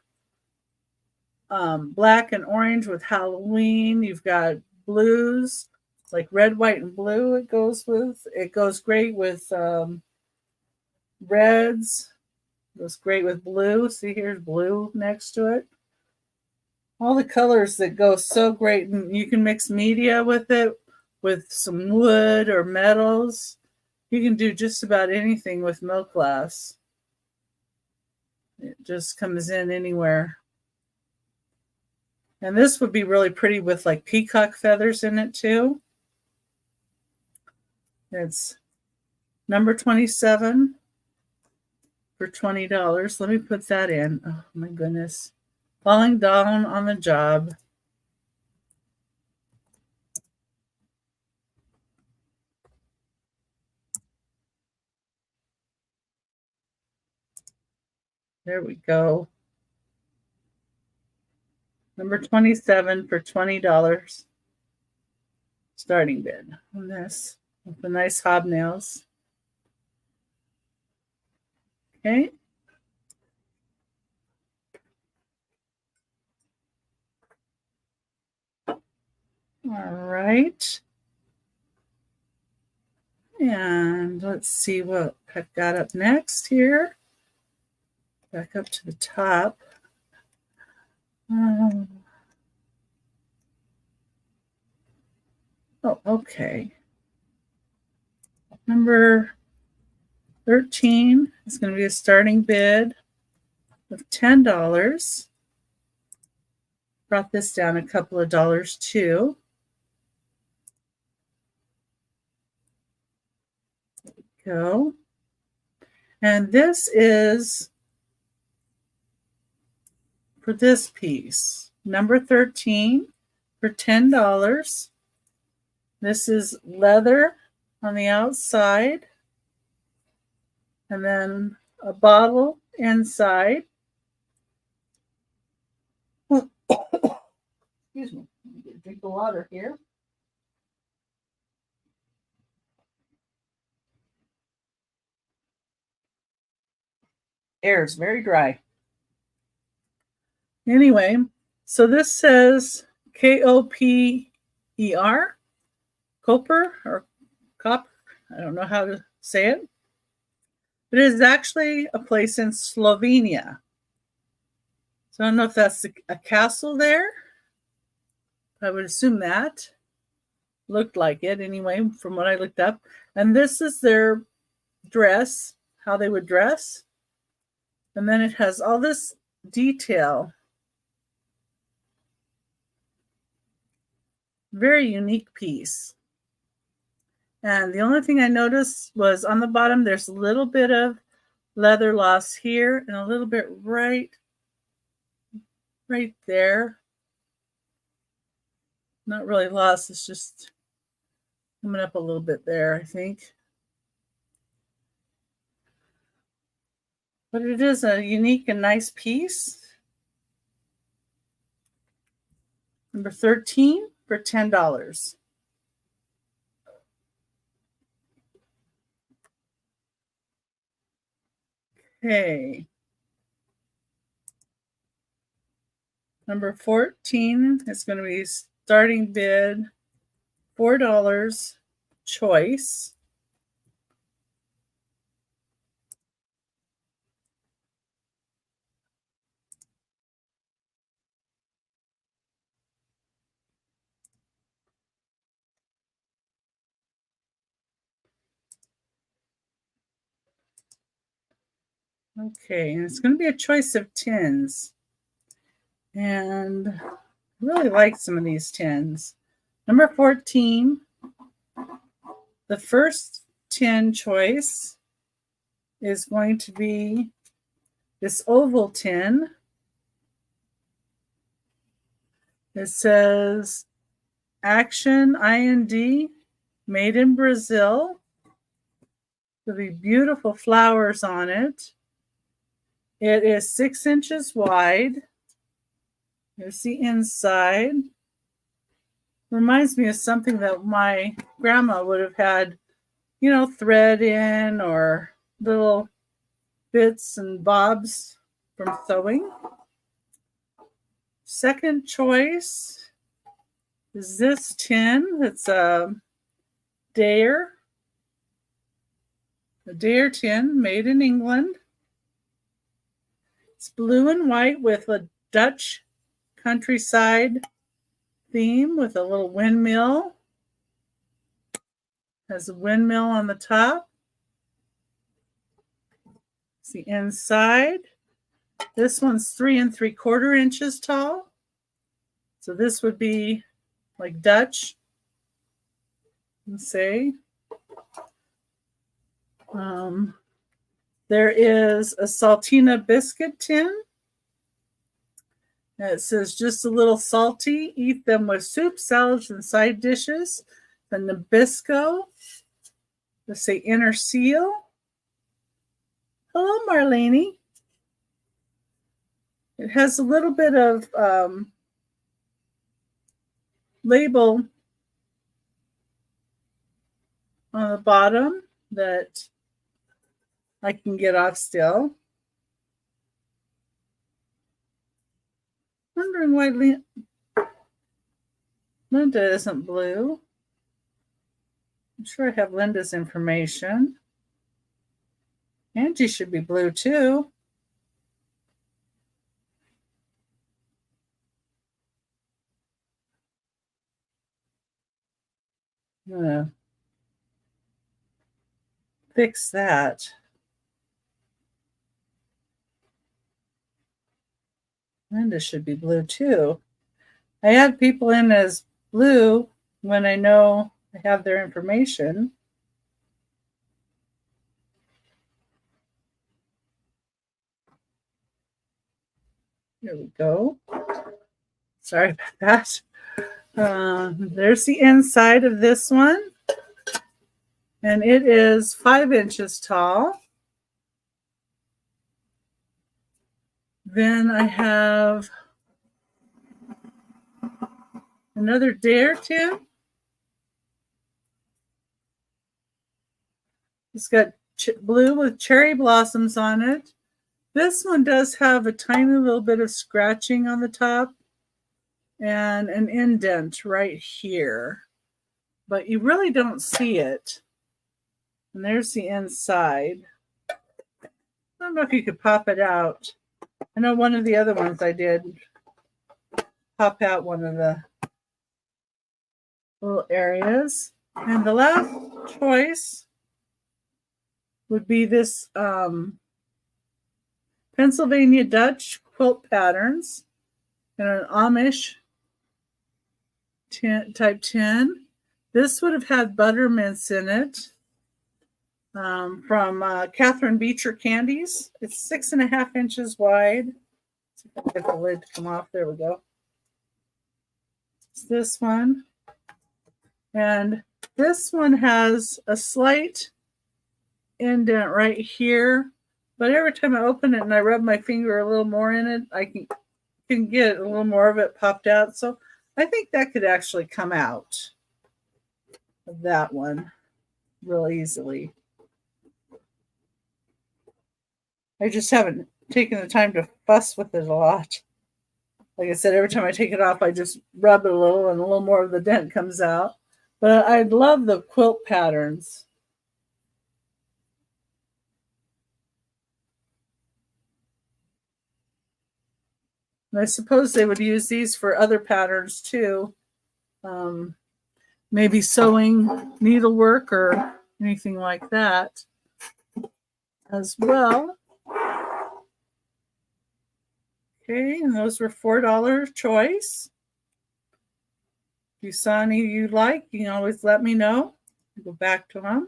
black and orange with Halloween, you've got blues, like red, white, and blue it goes with. It goes great with reds. It goes great with blue. See, here's blue next to it. All the colors that go so great. And you can mix media with it, with some wood or metals. You can do just about anything with milk glass. It just comes in anywhere. And this would be really pretty with like peacock feathers in it too. It's number 27 for $20. Let me put that in. Oh my goodness. Falling down on the job. There we go. Number 27 for $20. Starting bid on this with the nice hobnails. Okay. All right. And let's see what I've got up next here. Back up to the top. Oh, okay. Number 13 is going to be a starting bid of $10. Brought this down a couple of dollars too. There we go. And this is for this piece, number 13 for $10. This is leather on the outside, and then a bottle inside. Excuse me, let me get a drink of water here. Air is very dry. Anyway, so this says Koper, Koper or Copper. I don't know how to say it. But it is actually a place in Slovenia. So I don't know if that's a castle there. I would assume that. Looked like it anyway, from what I looked up. And this is their dress, how they would dress. And then it has all this detail. Very unique piece. And the only thing I noticed was on the bottom, there's a little bit of leather loss here and a little bit right there. Not really lost, it's just coming up a little bit there, I think. But it is a unique and nice piece. Number 13 for $10. Okay. Number 14 is going to be starting bid $4 choice. Okay, and it's going to be a choice of tins. And I really like some of these tins. Number 14, the first tin choice is going to be this oval tin. It says Action IND, made in Brazil. There'll be beautiful flowers on it. It is 6 inches wide. Here's the inside. Reminds me of something that my grandma would have had, you know, thread in or little bits and bobs from sewing. Second choice is this tin. It's a Dare tin made in England. It's blue and white with a Dutch countryside theme with a little windmill. Has a windmill on the top. It's the inside. This one's 3 3/4 inches tall. So this would be like Dutch, let's say. There is a Saltina biscuit tin. It says just a little salty. Eat them with soup, salads, and side dishes. The Nabisco. Let's say Inner Seal. Hello, Marlene. It has a little bit of label on the bottom that I can get off still. Wondering why Linda isn't blue. I'm sure I have Linda's information. Angie should be blue too. I'm gonna fix that. Linda should be blue too. I add people in as blue when I know I have their information. There we go. Sorry about that. There's the inside of this one. And it is 5 inches tall. Then I have another Dare tin. It's got blue with cherry blossoms on it. This one does have a tiny little bit of scratching on the top and an indent right here, but you really don't see it. And there's the inside. I don't know if you could pop it out. I know one of the other ones I did pop out one of the little areas. And the last choice would be this Pennsylvania Dutch quilt patterns and an Amish type tin. This would have had buttermints in it from Catherine Beecher Candies. It's 6.5 inches wide. Let's see if I can get the lid to come off. There we go. It's this one. And this one has a slight indent right here. But every time I open it and I rub my finger a little more in it, I can get a little more of it popped out. So I think that could actually come out of that one real easily. I just haven't taken the time to fuss with it a lot. Like I said, every time I take it off, I just rub it a little and a little more of the dent comes out. But I love the quilt patterns. And I suppose they would use these for other patterns too. Maybe sewing, needlework, or anything like that as well. Okay, and those were $4 choice. If you saw any you like, you can always let me know. Go back to them.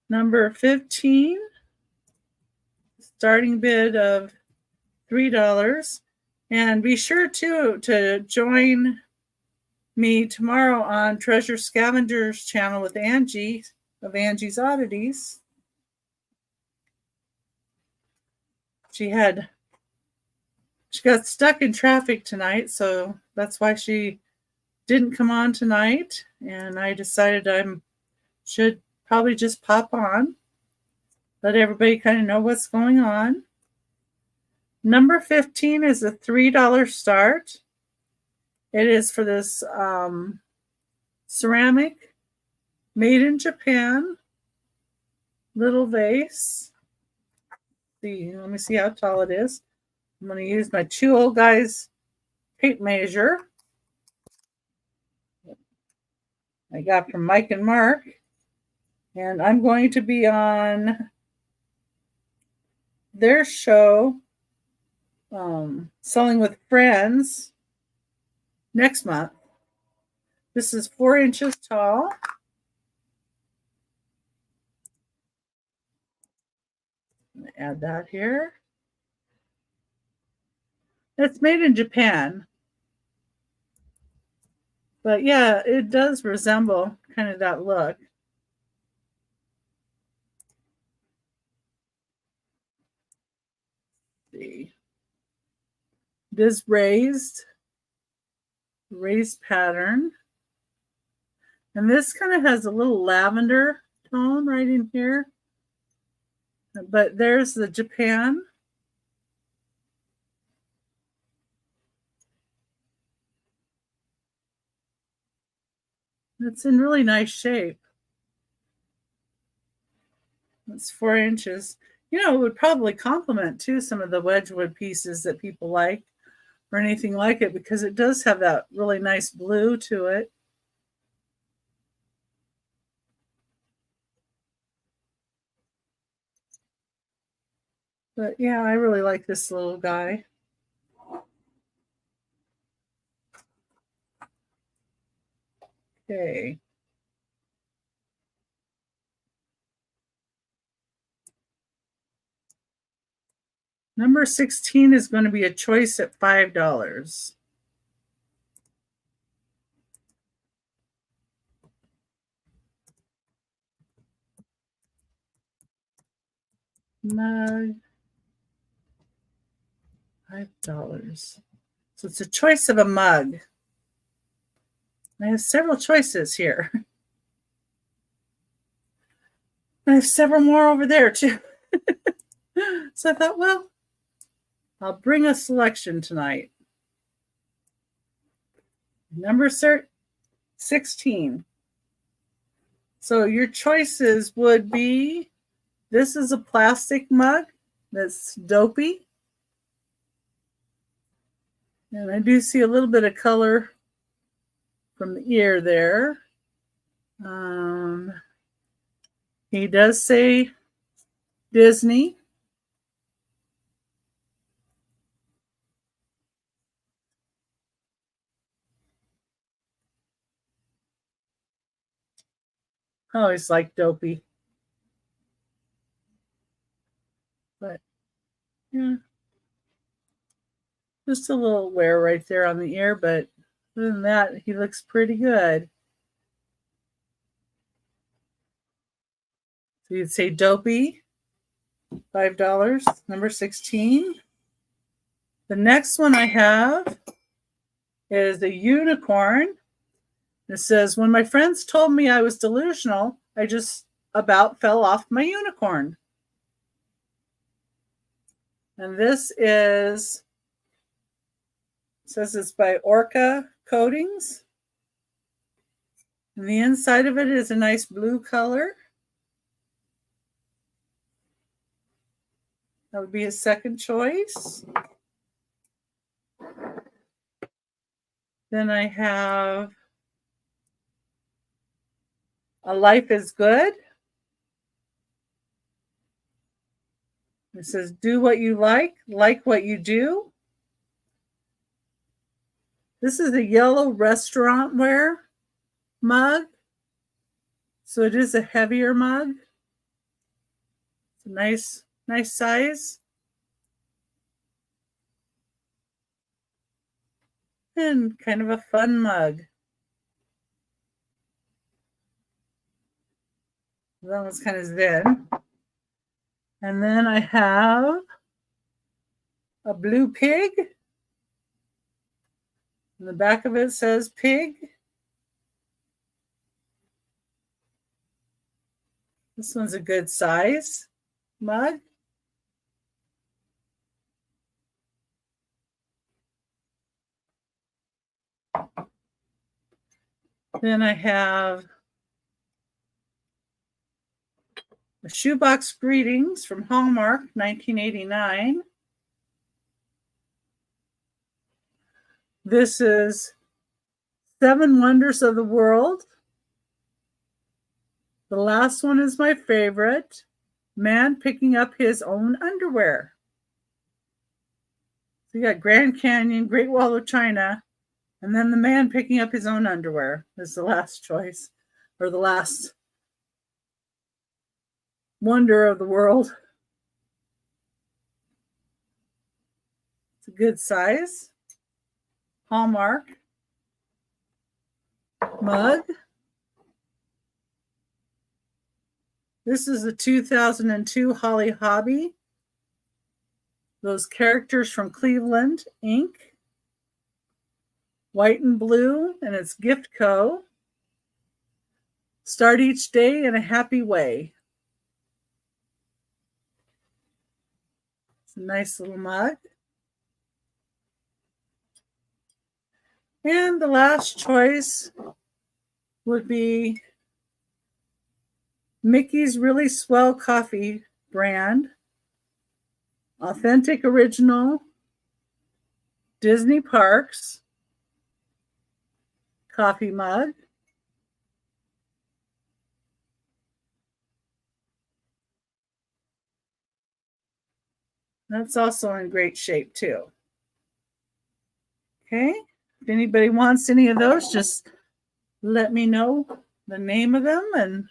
Number 15, starting bid of $3. And be sure to join me tomorrow on Treasure Scavenger's channel with Angie of Angie's Oddities. She got stuck in traffic tonight, so that's why she didn't come on tonight. And I decided I should probably just pop on, let everybody kind of know what's going on. Number 15 is a $3 start. It is for this ceramic made in Japan little vase. Let me see how tall it is. I'm going to use my 2 old guys tape measure I got from Mike and Mark. And I'm going to be on their show, Selling with Friends, next month. This is 4 inches tall. I'm going to add that here. It's made in Japan. But yeah, it does resemble kind of that look. Let's see. This raised pattern. And this kind of has a little lavender tone right in here. But there's the Japan. It's in really nice shape. It's 4 inches. You know, it would probably complement too some of the Wedgwood pieces that people like or anything like it, because it does have that really nice blue to it. But yeah, I really like this little guy. Okay. Number 16 is going to be a choice at $5. Mug, $5. So it's a choice of a mug. I have several choices here. I have several more over there too. So I thought, well, I'll bring a selection tonight. Number 16. So your choices would be, this is a plastic mug that's dopey. And I do see a little bit of color from the ear there. He does say Disney. I always like dopey. But yeah, just a little wear right there on the ear, but other than that, he looks pretty good. So you'd say dopey, $5, number 16. The next one I have is a unicorn. It says, when my friends told me I was delusional, I just about fell off my unicorn. And this is, it says it's by Orca Coatings. And the inside of it is a nice blue color. That would be a second choice. Then I have A Life is Good. It says, do what you like what you do. This is a yellow restaurant wear mug. So it is a heavier mug. It's a nice size. And kind of a fun mug. That one's kind of zen. And then I have a blue pig. And the back of it says pig. This one's a good size mug. Then I have a Shoebox Greetings from Hallmark, 1989. This is 7 Wonders of the World. The last one is my favorite. Man picking up his own underwear. So you got Grand Canyon, Great Wall of China, and then the man picking up his own underwear is the last choice, or the last wonder of the world. It's a good size. Hallmark mug. This is a 2002 Holly Hobby. Those characters from Cleveland, Inc. White and blue, and it's Gift Co. Start each day in a happy way. It's a nice little mug. And the last choice would be Mickey's Really Swell Coffee brand. Authentic original Disney Parks coffee mug. That's also in great shape too. Okay, if anybody wants any of those, just let me know the name of them and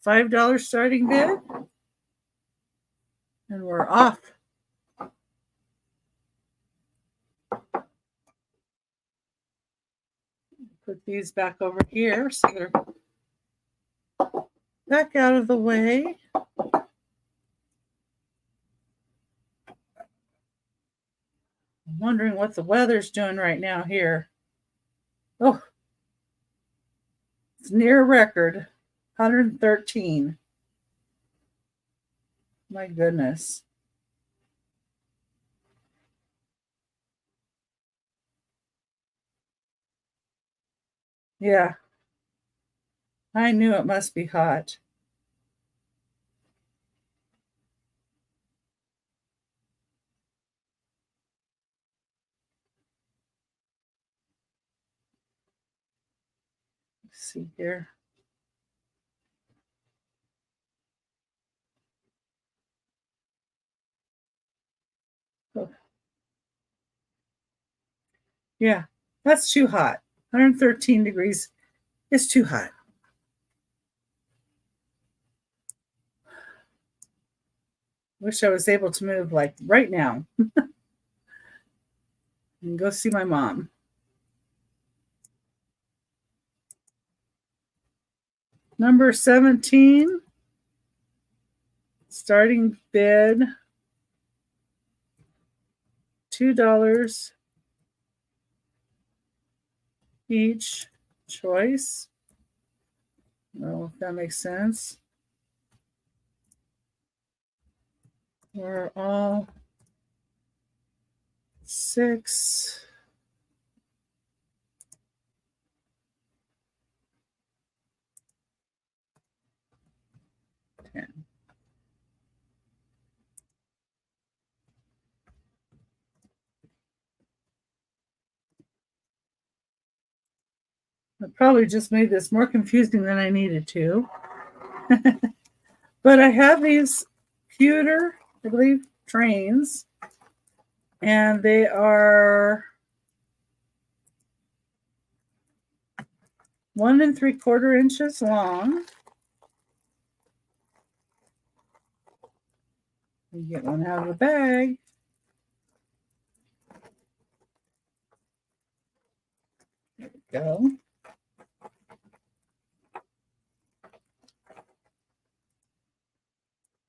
$5 starting bid. And we're off. put these back over here so they're back out of the way. I'm wondering what the weather's doing right now here. Oh, it's near record, 113. My goodness. Yeah, I knew it must be hot. Let's see here. Oh. Yeah, that's too hot. 113 degrees is too hot. Wish I was able to move like right now and go see my mom. Number 17, starting bid, $2 each choice. Well, if that makes sense. We're all 6. 10. I probably just made this more confusing than I needed to. But I have these pewter, I believe, trains, and they are 1 3/4 inches long. You get one out of the bag. There we go.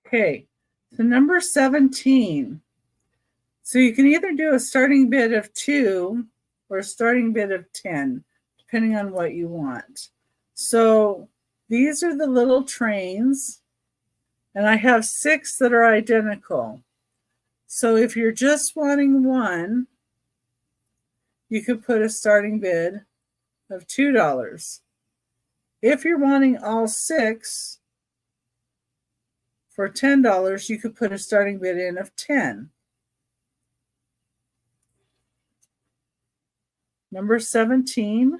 Okay, so number 17. So you can either do a starting bid of 2 or a starting bid of 10, depending on what you want. So these are the little trains, and I have 6 that are identical. So if you're just wanting one, you could put a starting bid of $2. If you're wanting all 6 for $10, you could put a starting bid in of 10. Number 17.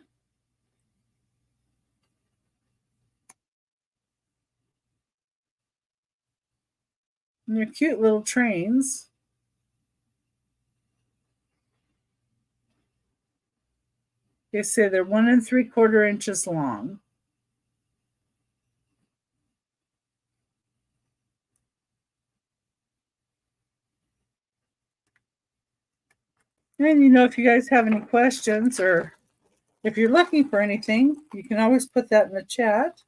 And they're cute little trains. They say they're 1 3/4 inches long. And if you guys have any questions or if you're looking for anything, you can always put that in the chat.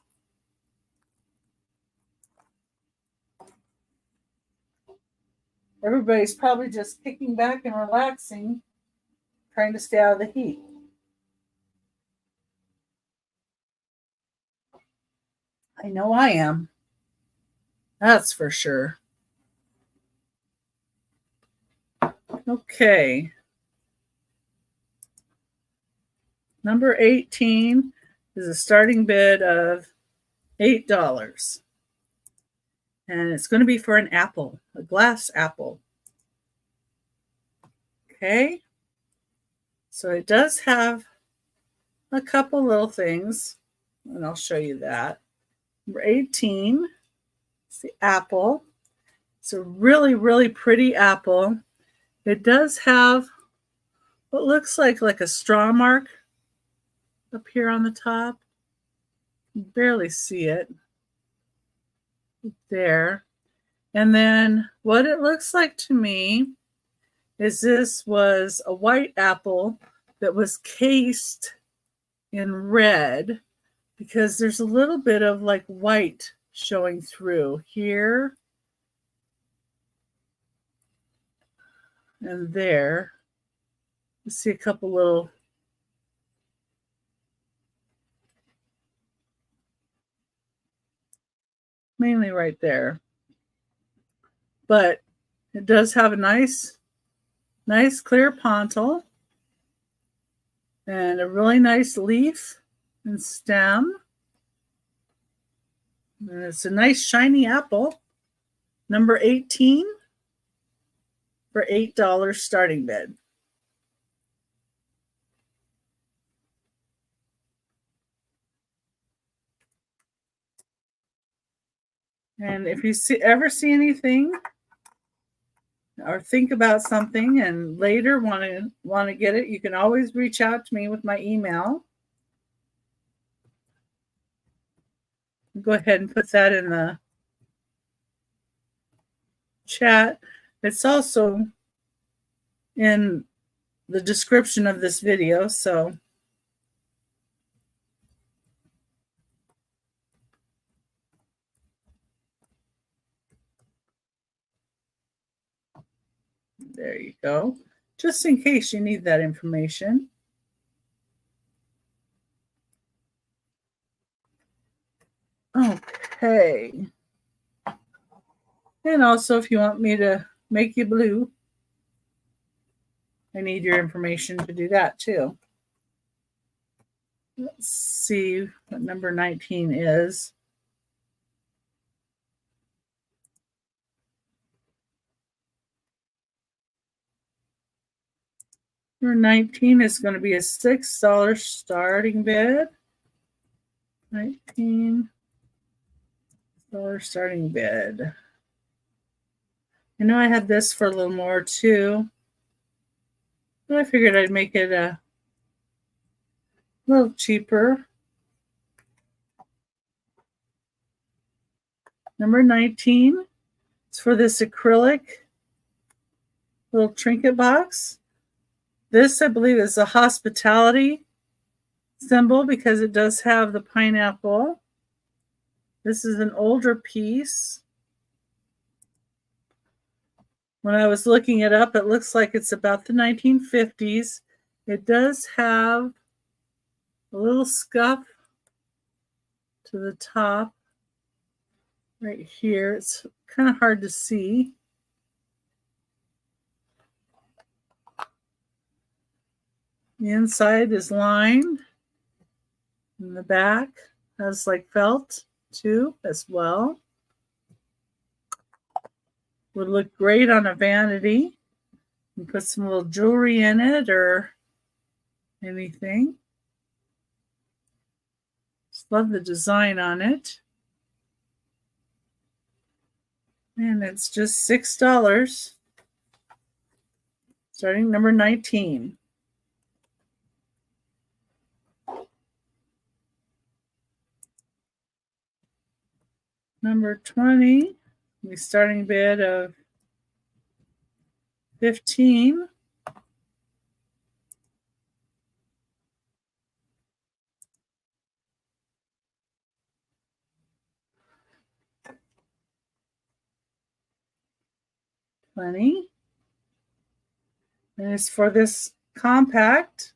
Everybody's probably just kicking back and relaxing, trying to stay out of the heat. I know I am. That's for sure. Okay. Number 18 is a starting bid of $8. And it's going to be for an apple, a glass apple. Okay. So it does have a couple little things, and I'll show you that. Number 18 is the apple. It's a really, really pretty apple. It does have what looks like a straw mark up here on the top. You can barely see it there. And then what it looks like to me is this was a white apple that was cased in red because there's a little bit of like white showing through here and there. You see a couple little mainly right there. But it does have a nice clear pontil and a really nice leaf and stem. And it's a nice shiny apple. Number 18 for $8 starting bid. And if you ever see anything or think about something and later want to get it, you can always reach out to me with my email. Go ahead and put that in the chat. It's also in the description of this video, so there you go. Just in case you need that information. Okay. And also, if you want me to make you blue, I need your information to do that too. Let's see what number 19 is. Number 19 is going to be a $6 starting bid. $19 starting bid. I know I had this for a little more too, but I figured I'd make it a little cheaper. Number 19 is for this acrylic little trinket box. This, I believe, is a hospitality symbol because it does have the pineapple. This is an older piece. When I was looking it up, it looks like it's about the 1950s. It does have a little scuff to the top right here. It's kind of hard to see. The inside is lined, and the back has like felt too as well. Would look great on a vanity. You put some little jewelry in it or anything. Just love the design on it. And it's just $6. Starting number 19. Number 20, the starting bid of 15. And it's for this compact.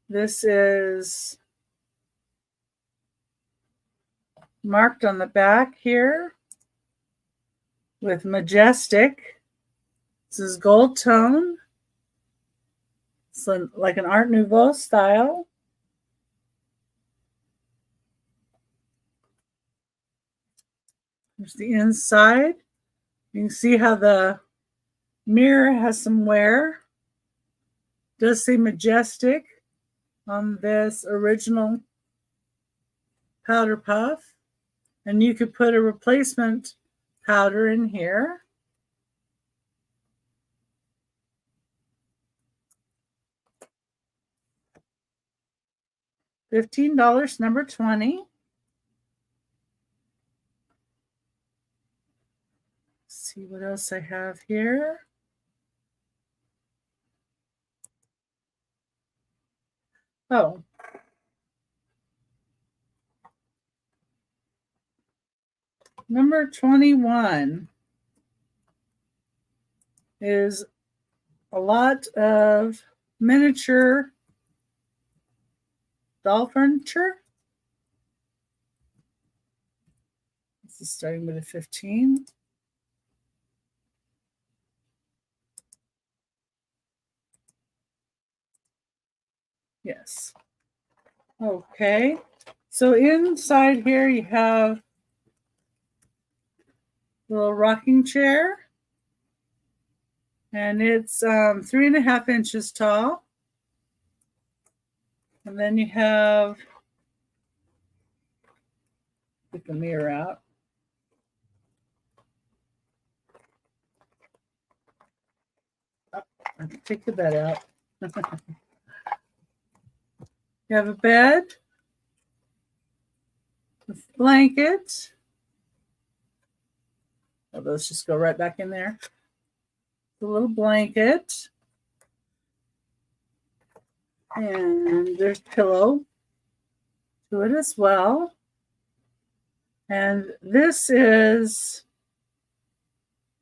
This is marked on the back here with majestic. This is gold tone. It's like an Art Nouveau style. There's the inside. You can see how the mirror has some wear. It does say majestic on this original powder puff. And you could put a replacement powder in here. $15, number 20. Let's see what else I have here. Oh. Number 21 is a lot of miniature doll furniture. This is starting with a 15. Yes. Okay. So inside here you have a little rocking chair. And it's 3.5 inches tall. And then you have, get the mirror out. Oh, take the bed out. You have a bed with blankets. Oh, those just go right back in there. The little blanket. And there's a pillow to it as well. And this is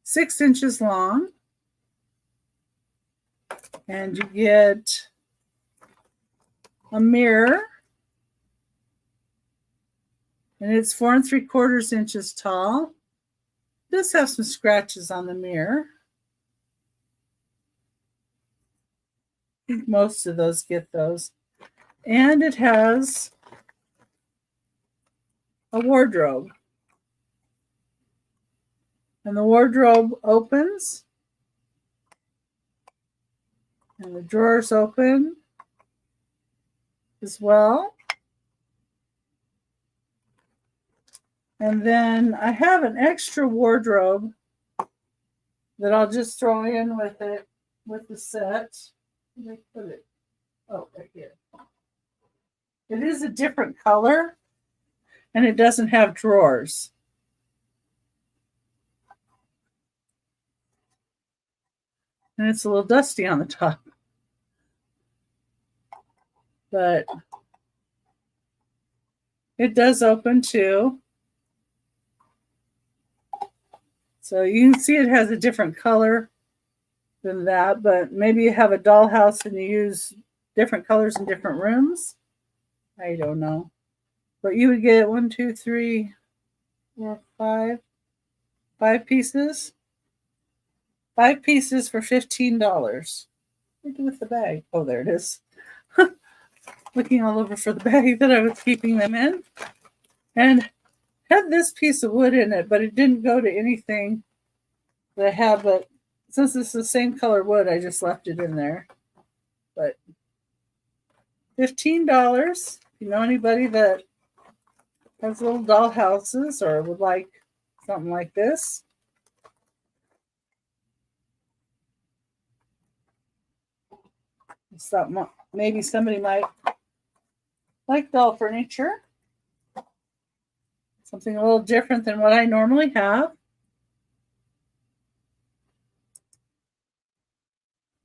6 inches long. And you get a mirror. And it's 4 3/4 inches tall. It does have some scratches on the mirror. I think most of those get those. And it has a wardrobe. And the wardrobe opens. And the drawers open as well. And then I have an extra wardrobe that I'll just throw in with it, with the set. Where did I put it? Oh, right here. It is a different color, and it doesn't have drawers. And it's a little dusty on the top. But it does open too. So you can see it has a different color than that, but maybe you have a dollhouse and you use different colors in different rooms. I don't know. But you would get 1, 2, 3, 4, 5 pieces. 5 pieces for $15. What do with the bag? Oh, there it is. Looking all over for the bag that I was keeping them in. And had this piece of wood in it, but it didn't go to anything that I have. But since it's the same color wood, I just left it in there. But $15. If you know anybody that has little doll houses or would like something like this. Something maybe somebody might like doll furniture. Something a little different than what I normally have.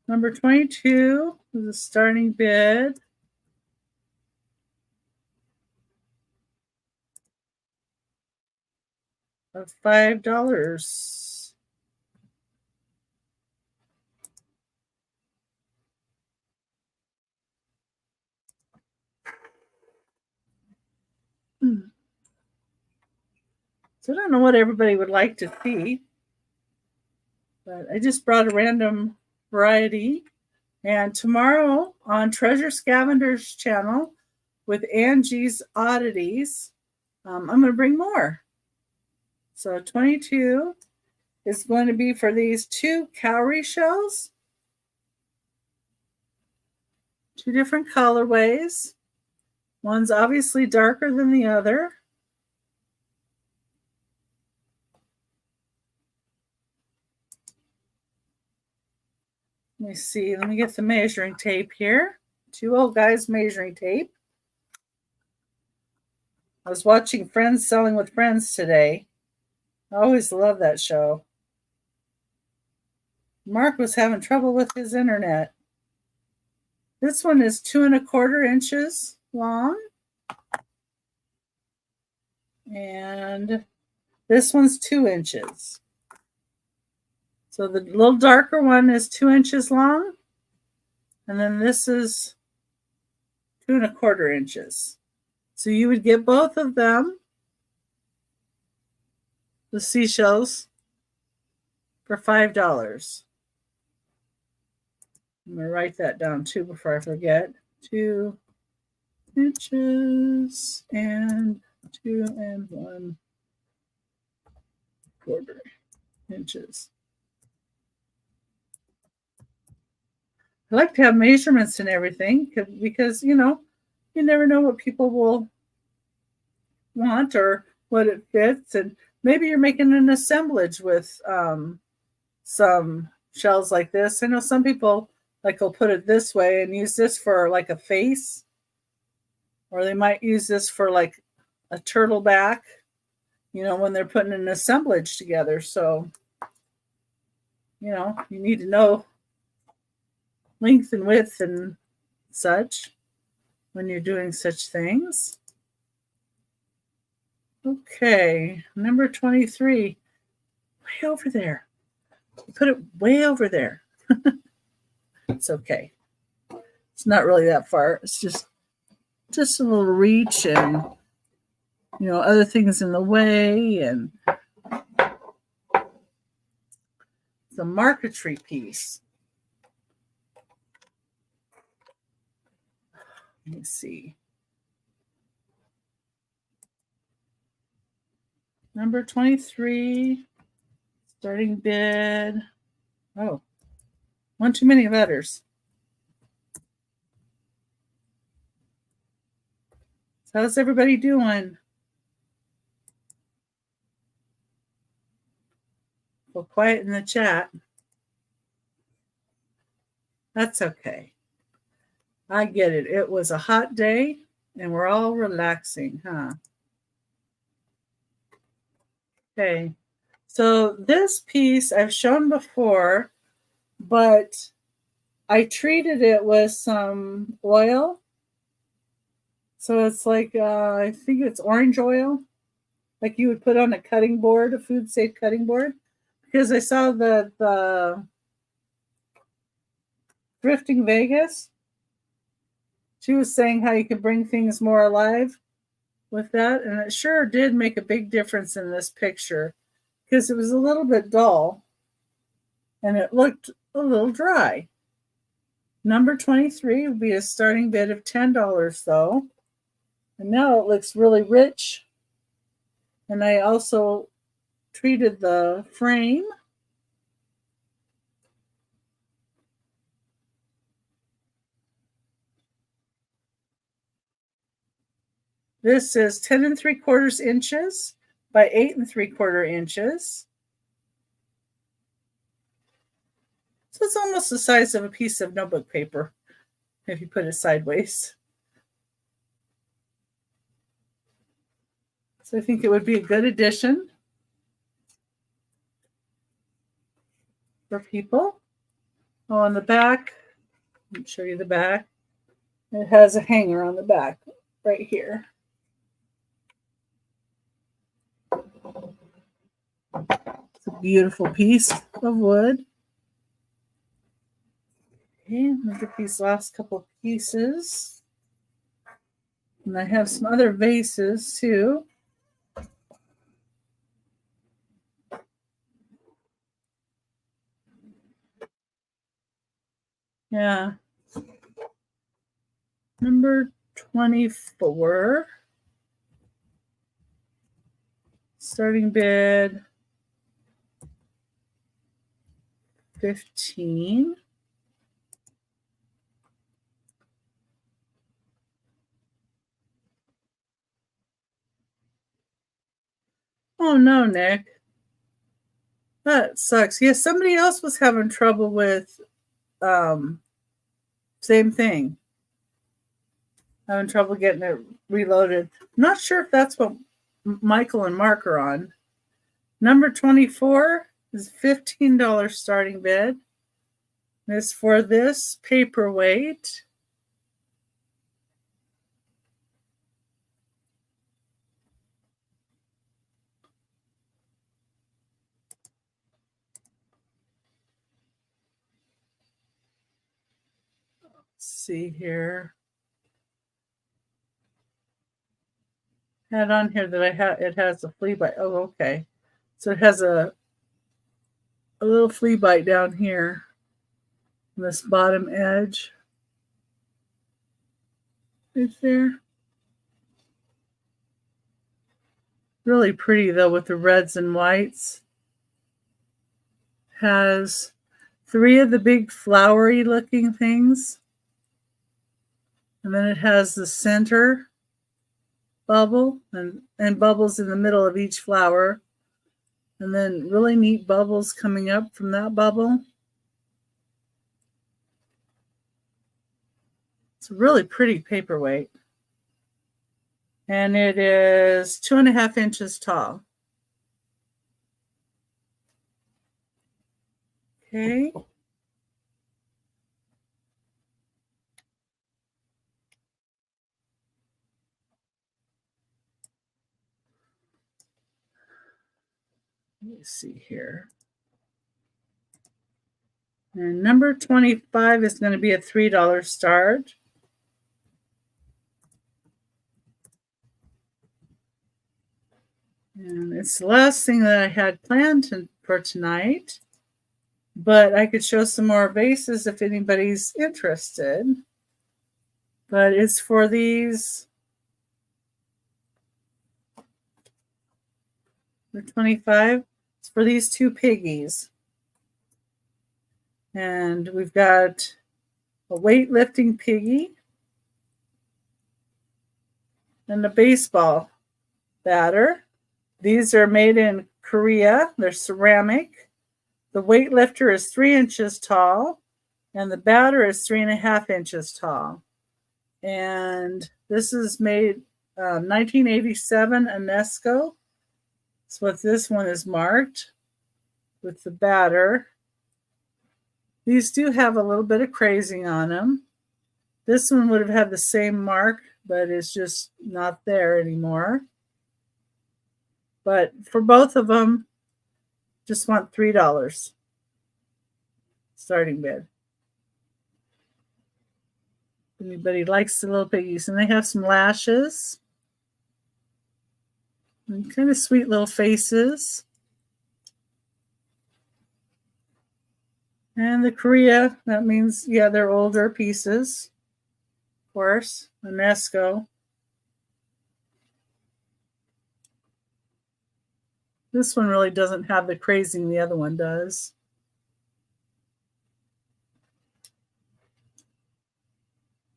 Number 22 is a starting bid. Of $5. So I don't know what everybody would like to see, but I just brought a random variety. And tomorrow on Treasure Scavenger's channel with Angie's Oddities, I'm going to bring more. So 22 is going to be for these 2 cowrie shells. 2 different colorways. One's obviously darker than the other. Let me see. Let me get the measuring tape here. 2 old guys measuring tape. I was watching Friends Selling with Friends today. I always love that show. Mark was having trouble with his internet. This one is 2¼ inches long. And this one's 2 inches. So the little darker one is 2 inches long. And then this is 2¼ inches. So you would get both of them, the seashells, for $5. I'm going to write that down too before I forget. 2 inches and 2 1/4 inches. I like to have measurements and everything because, you know, you never know what people will want or what it fits. And maybe you're making an assemblage with some shells like this. I know some people like will put it this way and use this for like a face, or they might use this for like a turtle back, you know, when they're putting an assemblage together. So, you know, you need to know length and width and such when you're doing such things. Okay, number 23, way over there. Put it way over there. It's okay. It's not really that far. It's just a little reach and, you know, other things in the way. And it's a marquetry piece. Let me see. Number 23, starting bid. Oh, one too many letters. So how's everybody doing? Well, quiet in the chat. That's okay. I get it. It was a hot day and we're all relaxing, huh? Okay. So this piece I've shown before, but I treated it with some oil. So it's like, I think it's orange oil, like you would put on a cutting board, a food safe cutting board. Because I saw that the Thrifting Vegas, she was saying how you can bring things more alive with that. And it sure did make a big difference in this picture because it was a little bit dull and it looked a little dry. Number 23 would be a starting bid of $10 though. And now it looks really rich. And I also treated the frame. This is 10 3/4 inches by 8 3/4 inches. So it's almost the size of a piece of notebook paper if you put it sideways. So I think it would be a good addition for people. Oh, on the back, let me show you the back. It has a hanger on the back right here. It's a beautiful piece of wood. Okay, look at these last couple pieces. And I have some other vases too. Yeah. Number 24. Starting bid 15. Oh no, Nick. That sucks. Yeah, somebody else was having trouble with same thing. Having trouble getting it reloaded. Not sure if that's what Michael and Mark are on. Number 24 is $15 starting bid. It's for this paperweight. see here. Had on here that I have. It has a flea bite. Oh, okay. So it has a little flea bite down here on this bottom edge. Right there. Really pretty though with the reds and whites. Has 3 of the big flowery looking things. And then it has the center bubble and bubbles in the middle of each flower. And then really neat bubbles coming up from that bubble. It's a really pretty paperweight. And it is 2.5 inches tall. Okay. Let me see here. And number 25 is going to be a $3 start. And it's the last thing that I had planned for tonight. But I could show some more vases if anybody's interested. But it's for these. The 25. It's for these 2 piggies. And we've got a weightlifting piggy and a baseball batter. These are made in Korea. They're ceramic. The weightlifter is 3 inches tall, and the batter is 3.5 inches tall. And this is made 1987 UNESCO. That's what this one is marked with the batter. These do have a little bit of crazing on them. This one would have had the same mark, but it's just not there anymore. But for both of them, just want $3 starting bid. Anybody likes the little piggies. And they have some lashes. And kind of sweet little faces. And the Korea, that means, yeah, they're older pieces. Of course, UNESCO. This one really doesn't have the crazing the other one does.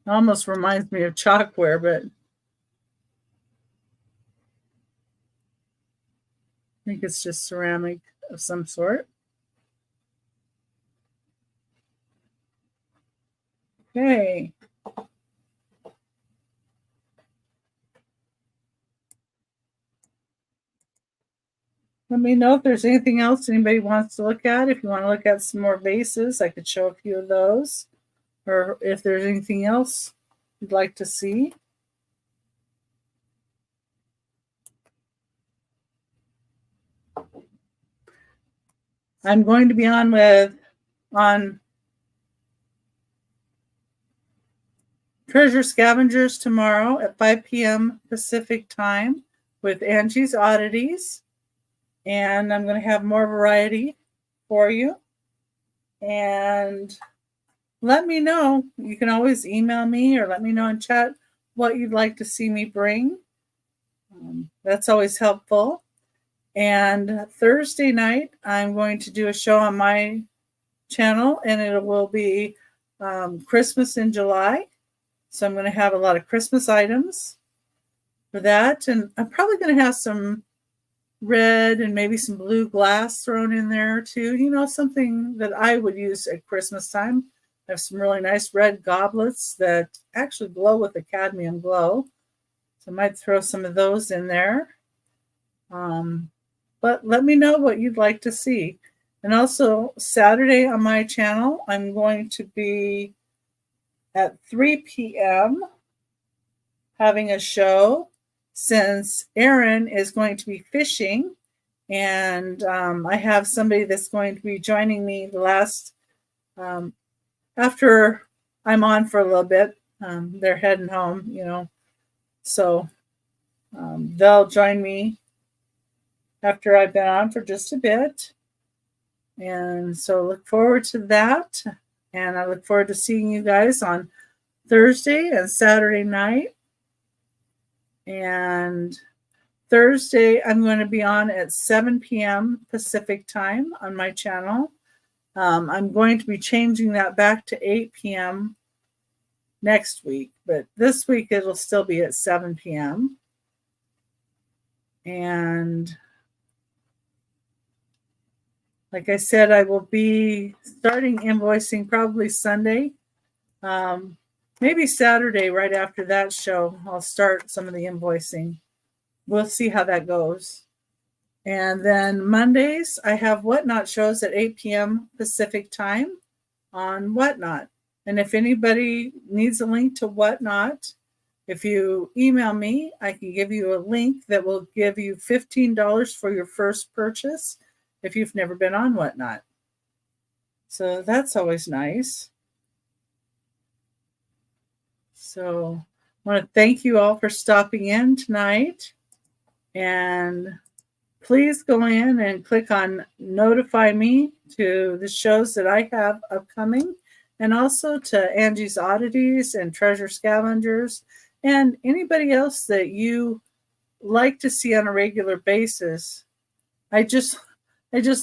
Almost reminds me of chalkware, but I think it's just ceramic of some sort. Okay. Let me know if there's anything else anybody wants to look at. If you want to look at some more vases, I could show a few of those. Or if there's anything else you'd like to see. I'm going to be on Treasure Scavengers tomorrow at 5 p.m. Pacific time with Angie's Oddities. And I'm going to have more variety for you. And let me know. You can always email me or let me know in chat what you'd like to see me bring. That's always helpful. And Thursday night, I'm going to do a show on my channel, and it will be Christmas in July. So I'm going to have a lot of Christmas items for that. And I'm probably going to have some red and maybe some blue glass thrown in there too. You know, something that I would use at Christmas time. I have some really nice red goblets that actually glow with a cadmium glow. So I might throw some of those in there. But let me know what you'd like to see. And also Saturday on my channel, I'm going to be at 3 p.m. having a show since Aaron is going to be fishing. And I have somebody that's going to be joining me the last, after I'm on for a little bit. They're heading home, so they'll join me after I've been on for just a bit. And so look forward to that. And I look forward to seeing you guys on Thursday and Saturday night. And Thursday, I'm going to be on at 7 p.m. Pacific time on my channel. I'm going to be changing that back to 8 p.m. next week, but this week it'll still be at 7 p.m. And like I said, I will be starting invoicing probably Sunday. Maybe Saturday right after that show, I'll start some of the invoicing. We'll see how that goes. And then Mondays, I have Whatnot shows at 8 p.m. Pacific time on Whatnot. And if anybody needs a link to Whatnot, if you email me, I can give you a link that will give you $15 for your first purchase if you've never been on Whatnot. So that's always nice. So I want to thank you all for stopping in tonight. And please go in and click on Notify Me to the shows that I have upcoming, and also to Angie's Oddities and Treasure Scavengers, and anybody else that you like to see on a regular basis. I just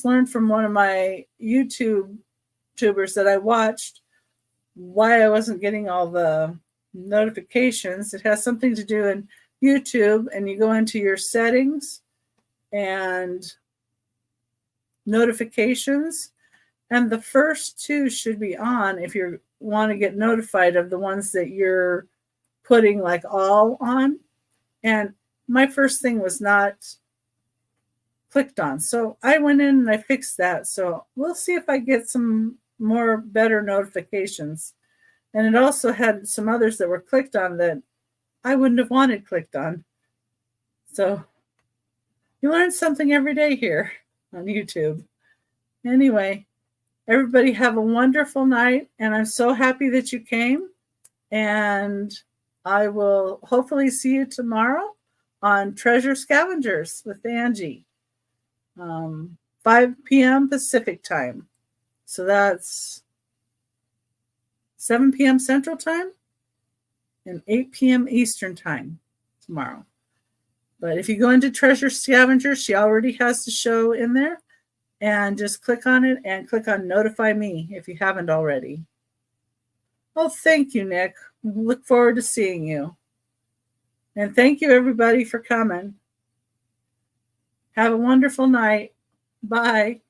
learned from one of my YouTubers that I watched why I wasn't getting all the notifications. It has something to do in YouTube, and you go into your settings and notifications, and the first two should be on if you want to get notified of the ones that you're putting like all on. And my first thing was not clicked on, so I went in and I fixed that. So we'll see if I get some more better notifications. And it also had some others that were clicked on that I wouldn't have wanted clicked on. So you learn something every day here on YouTube. Anyway, everybody have a wonderful night, and I'm so happy that you came. And I will hopefully see you tomorrow on Treasure Scavengers with Angie, 5 p.m. Pacific time. So that's 7 p.m. Central time and 8 p.m. Eastern time tomorrow. But if you go into Treasure Scavenger, she already has the show in there. And just click on it and click on Notify Me if you haven't already. Oh, thank you, Nick. Look forward to seeing you. And thank you, everybody, for coming. Have a wonderful night. Bye.